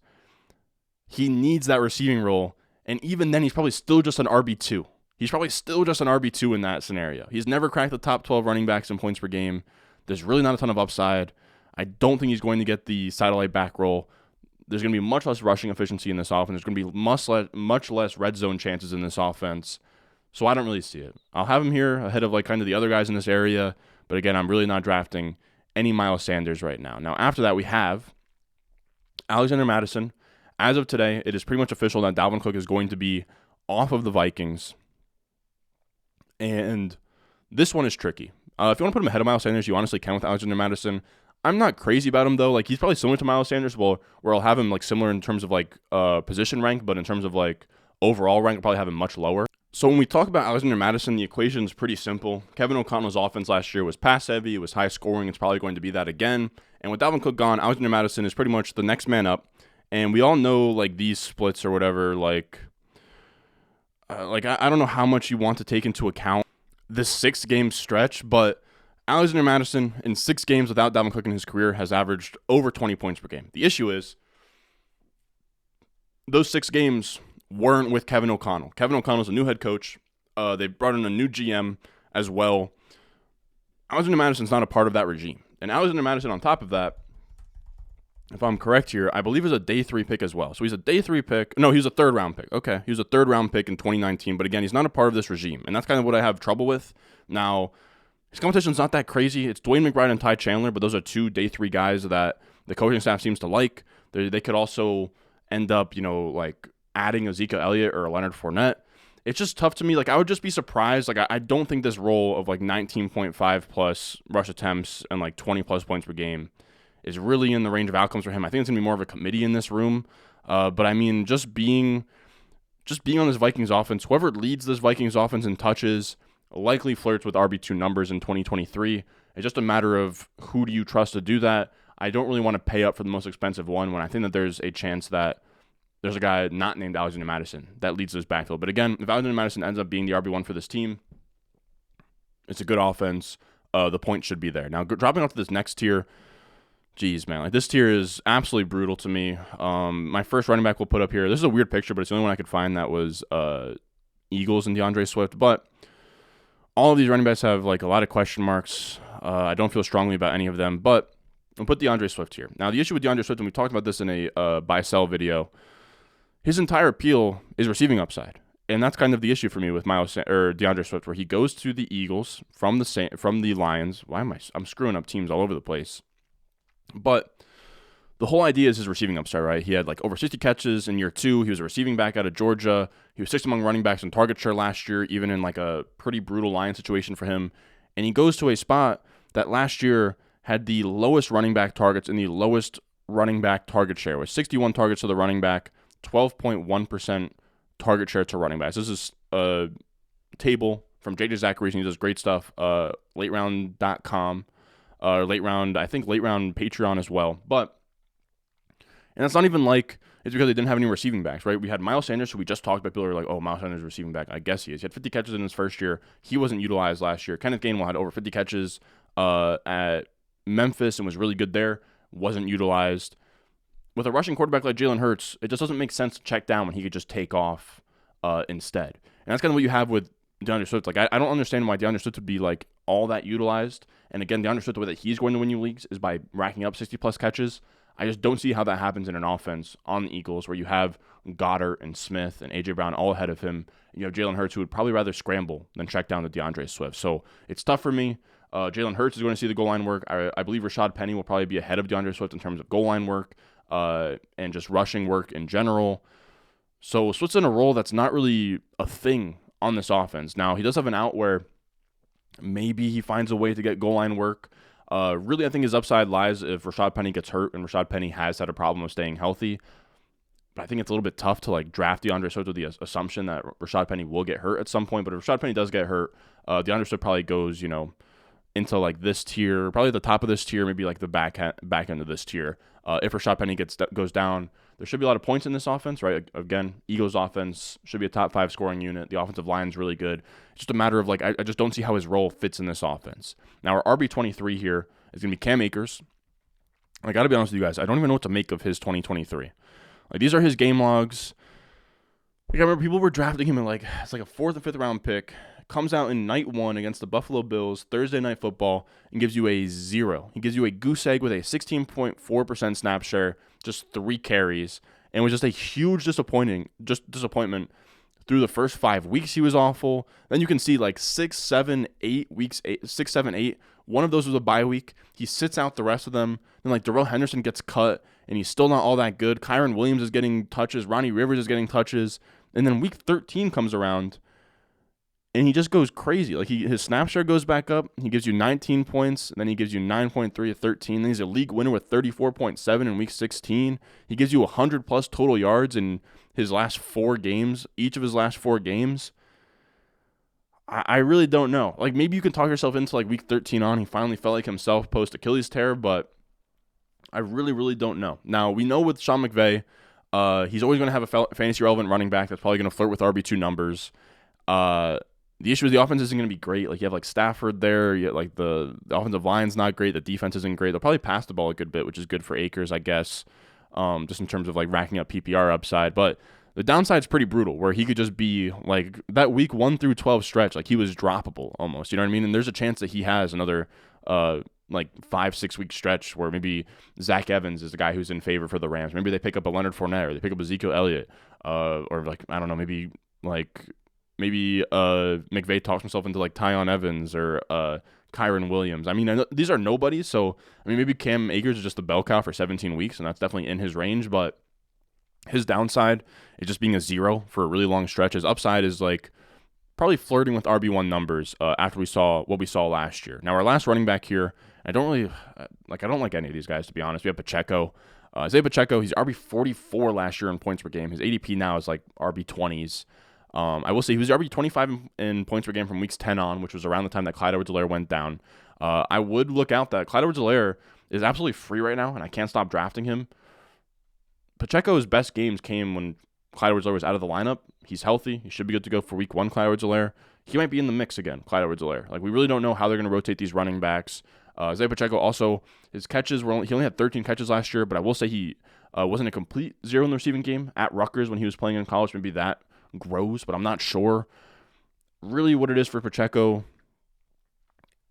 He needs that receiving role, and even then he's probably still just an RB2. He's probably still just an RB2 in that scenario. He's never cracked the top 12 running backs in points per game. There's really not a ton of upside. I don't think he's going to get the satellite back role. There's going to be much less rushing efficiency in this offense. There's going to be much less red zone chances in this offense. So I don't really see it. I'll have him here ahead of like kind of the other guys in this area. But again, I'm really not drafting any Miles Sanders right now. Now, after that, we have Alexander Mattison. As of today, it is pretty much official that Dalvin Cook is going to be off of the Vikings. And this one is tricky. If you want to put him ahead of Miles Sanders, you honestly can with Alexander Mattison. I'm not crazy about him, though. Like, he's probably similar to Miles Sanders, where I'll have him, like, similar in terms of, like, position rank, but in terms of, like, overall rank, I'll probably have him much lower. So when we talk about Alexander Mattison, the equation is pretty simple. Kevin O'Connell's offense last year was pass-heavy. It was high-scoring. It's probably going to be that again. And with Dalvin Cook gone, Alexander Mattison is pretty much the next man up. And we all know, like, these splits or whatever, I don't know how much you want to take into account this 6-game stretch, but Alexander Mattison, in 6 games without Dalvin Cook in his career, has averaged over 20 points per game. The issue is, those 6 games weren't with Kevin O'Connell. Kevin O'Connell's a new head coach. They brought in a new GM as well. Alexander Madison's not a part of that regime. And Alexander Mattison, on top of that, if I'm correct here, I believe is a day 3 pick as well. So he's a day 3 pick. No, he was a 3rd round pick. Okay, he was a 3rd round pick in 2019. But again, he's not a part of this regime. And that's kind of what I have trouble with. Now, his competition's not that crazy. It's Dwayne McBride and Ty Chandler, but those are 2 day 3 guys that the coaching staff seems to like. They could also end up, like adding Ezekiel Elliott or Leonard Fournette. It's just tough to me. Like, I would just be surprised. Like, I don't think this role of like 19.5 plus rush attempts and like 20 plus points per game is really in the range of outcomes for him. I think it's gonna be more of a committee in this room. But I mean, just being on this Vikings offense, whoever leads this Vikings offense in touches likely flirts with RB2 numbers in 2023. It's just a matter of who do you trust to do that. I don't really want to pay up for the most expensive one when I think that there's a chance that there's a guy not named Alexander Mattison that leads this backfield. But again, if Alexander Mattison ends up being the RB1 for this team, it's a good offense. The points should be there. Now, dropping off to this next tier, geez, man, like this tier is absolutely brutal to me. My first running back we'll put up here. This is a weird picture, but it's the only one I could find that was Eagles and DeAndre Swift, but all of these running backs have like a lot of question marks. I don't feel strongly about any of them, but I'll put DeAndre Swift here. Now, the issue with DeAndre Swift, and we talked about this in a buy-sell video, his entire appeal is receiving upside. And that's kind of the issue for me with DeAndre Swift, where he goes to the Eagles from the Lions. I'm screwing up teams all over the place. But the whole idea is his receiving upside, right? He had like over 60 catches in year 2. He was a receiving back out of Georgia. He was 6th among running backs in target share last year, even in like a pretty brutal Lions situation for him. And he goes to a spot that last year had the lowest running back targets and the lowest running back target share, with 61 targets to the running back, 12.1% target share to running backs. This is a table from JJ Zachary's, and he does great stuff. LateRound.com, late round Patreon as well. And it's not even like it's because they didn't have any receiving backs, right? We had Miles Sanders, who we just talked about. People are like, oh, Miles Sanders is receiving back. I guess he is. He had 50 catches in his first year. He wasn't utilized last year. Kenneth Gainwell had over 50 catches at Memphis and was really good there. Wasn't utilized. With a rushing quarterback like Jalen Hurts, it just doesn't make sense to check down when he could just take off instead. And that's kind of what you have with DeAndre Swift. Like, I don't understand why DeAndre Swift would be like all that utilized. And again, DeAndre Swift, the way that he's going to win you leagues is by racking up 60-plus catches. I just don't see how that happens in an offense on the Eagles where you have Goddard and Smith and A.J. Brown all ahead of him. You have Jalen Hurts, who would probably rather scramble than check down to DeAndre Swift. So it's tough for me. Jalen Hurts is going to see the goal line work. I believe Rashad Penny will probably be ahead of DeAndre Swift in terms of goal line work and just rushing work in general. So Swift's in a role that's not really a thing on this offense. Now, he does have an out where maybe he finds a way to get goal line work. Really, I think his upside lies if Rashad Penny gets hurt, and Rashad Penny has had a problem with staying healthy. But I think it's a little bit tough to like draft DeAndre Swift with the assumption that Rashad Penny will get hurt at some point. But if Rashad Penny does get hurt, DeAndre Swift probably goes, into like this tier, probably the top of this tier, maybe like the back end of this tier. If Rashad Penny goes down, there should be a lot of points in this offense, right? Again, Eagles offense should be a top 5 scoring unit. The offensive line is really good. It's just a matter of like, I just don't see how his role fits in this offense. Now, our RB23 here is going to be Cam Akers. I got to be honest with you guys. I don't even know what to make of his 2023. Like, these are his game logs. Like, I remember people were drafting him in like, it's like a 4th and 5th round pick. Comes out in night 1 against the Buffalo Bills, Thursday Night Football, and gives you a 0. He gives you a goose egg with a 16.4% snap share, just 3 carries, and was just a huge disappointment through the first 5 weeks. He was awful. Then you can see like 6, 7, 8 weeks, 6, 7, 8. One of those was a bye week. He sits out the rest of them. Then like Darrell Henderson gets cut, and he's still not all that good. Kyron Williams is getting touches. Ronnie Rivers is getting touches. And then week 13 comes around, and he just goes crazy. Like his snap share goes back up. He gives you 19 points. Then he gives you 9.3 at 13. Then he's a league winner with 34.7 in week 16. He gives you 100-plus total yards in his last 4 games, each of his last 4 games. I really don't know. Like, maybe you can talk yourself into like week 13 on. He finally felt like himself post Achilles tear, but I really, really don't know. Now, we know with Sean McVay, he's always going to have a fantasy relevant running back that's probably going to flirt with RB2 numbers. The issue is the offense isn't going to be great. Like, you have like Stafford there. You have, like the offensive line's not great. The defense isn't great. They'll probably pass the ball a good bit, which is good for Akers, I guess, just in terms of like racking up PPR upside. But the downside's pretty brutal, where he could just be like that week 1 through 12 stretch. Like, he was droppable almost. You know what I mean? And there's a chance that he has another like 5-6 week stretch where maybe Zach Evans is the guy who's in favor for the Rams. Maybe they pick up a Leonard Fournette, or they pick up Ezekiel Elliott, or like, I don't know, maybe McVay talks himself into like Tyon Evans or Kyron Williams. I mean, I know these are nobodies, so I mean, maybe Cam Akers is just the bell cow for 17 weeks, and that's definitely in his range, but his downside is just being a 0 for a really long stretch. His upside is like probably flirting with RB1 numbers after we saw what we saw last year. Now, our last running back here, I don't like any of these guys, to be honest. We have Pacheco. Isiah Pacheco, he's RB44 last year in points per game. His ADP now is like RB20s. I will say he was RB25 in points per game from weeks 10 on, which was around the time that Clyde Edwards-Helaire went down. I would look out that Clyde Edwards-Helaire is absolutely free right now, and I can't stop drafting him. Pacheco's best games came when Clyde Edwards-Helaire was out of the lineup. He's healthy. He should be good to go for week 1, Clyde Edwards-Helaire. He might be in the mix again, Clyde Edwards-Helaire. Like, we really don't know how they're going to rotate these running backs. Isiah Pacheco also, his catches he only had 13 catches last year, but I will say he wasn't a complete 0 in the receiving game at Rutgers when he was playing in college. Maybe that grows, but I'm not sure really what it is for Pacheco.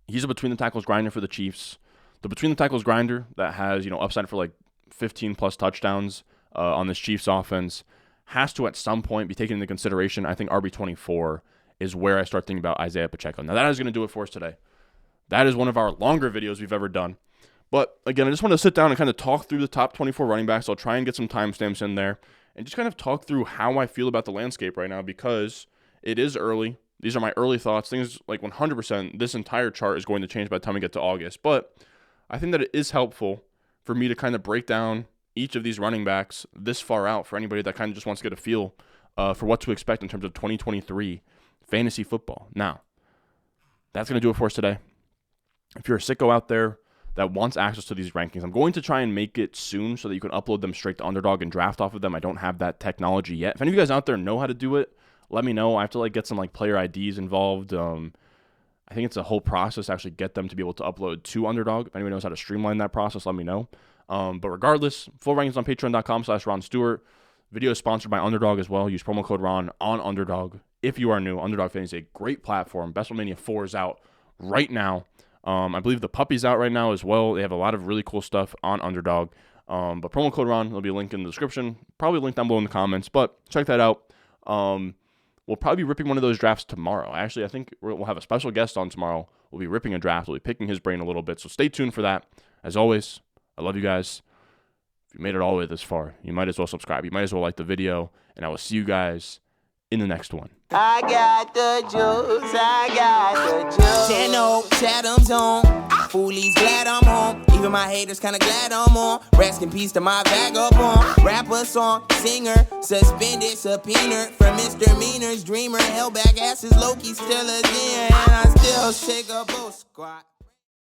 He's a between the tackles grinder for the Chiefs. The between the tackles grinder that has, upside for like 15 plus touchdowns on this Chiefs offense has to at some point be taken into consideration. I think RB24 is where I start thinking about Isiah Pacheco. Now that is going to do it for us today. That is one of our longer videos we've ever done. But again, I just want to sit down and kind of talk through the top 24 running backs. I'll try and get some timestamps in there and just kind of talk through how I feel about the landscape right now because it is early. These are my early thoughts. Things like 100%, this entire chart is going to change by the time we get to August. But I think that it is helpful for me to kind of break down each of these running backs this far out for anybody that kind of just wants to get a feel for what to expect in terms of 2023 fantasy football. Now, that's going to do it for us today. If you're a sicko out there that wants access to these rankings, I'm going to try and make it soon so that you can upload them straight to Underdog and draft off of them. I don't have that technology yet. If any of you guys out there know how to do it, let me know. I have to get some player IDs involved. I think it's a whole process to actually get them to be able to upload to Underdog. If anyone knows how to streamline that process, let me know. But regardless, full rankings on patreon.com/Ron Stewart. Video is sponsored by Underdog as well. Use promo code Ron on Underdog. If you are new, Underdog Fan is a great platform. WrestleMania 4 is out right now. I believe the puppy's out right now as well. They have a lot of really cool stuff on Underdog. But promo code Ron, there'll be a link in the description. Probably a link down below in the comments. But check that out. We'll probably be ripping one of those drafts tomorrow. Actually, I think we'll have a special guest on tomorrow. We'll be ripping a draft. We'll be picking his brain a little bit. So stay tuned for that. As always, I love you guys. If you made it all the way this far, you might as well subscribe. You might as well like the video. And I will see you guys in the next one. I got the juice, I got the juice. Channel, Chatham's on. Foolies glad I'm home. Even my haters kinda glad I'm on. Rest in peace to my vagabond. Rapper, song, singer, suspended, subpoena from misdemeanors. Dreamer, held back asses, Loki still a zen. And I still shake a bull squat.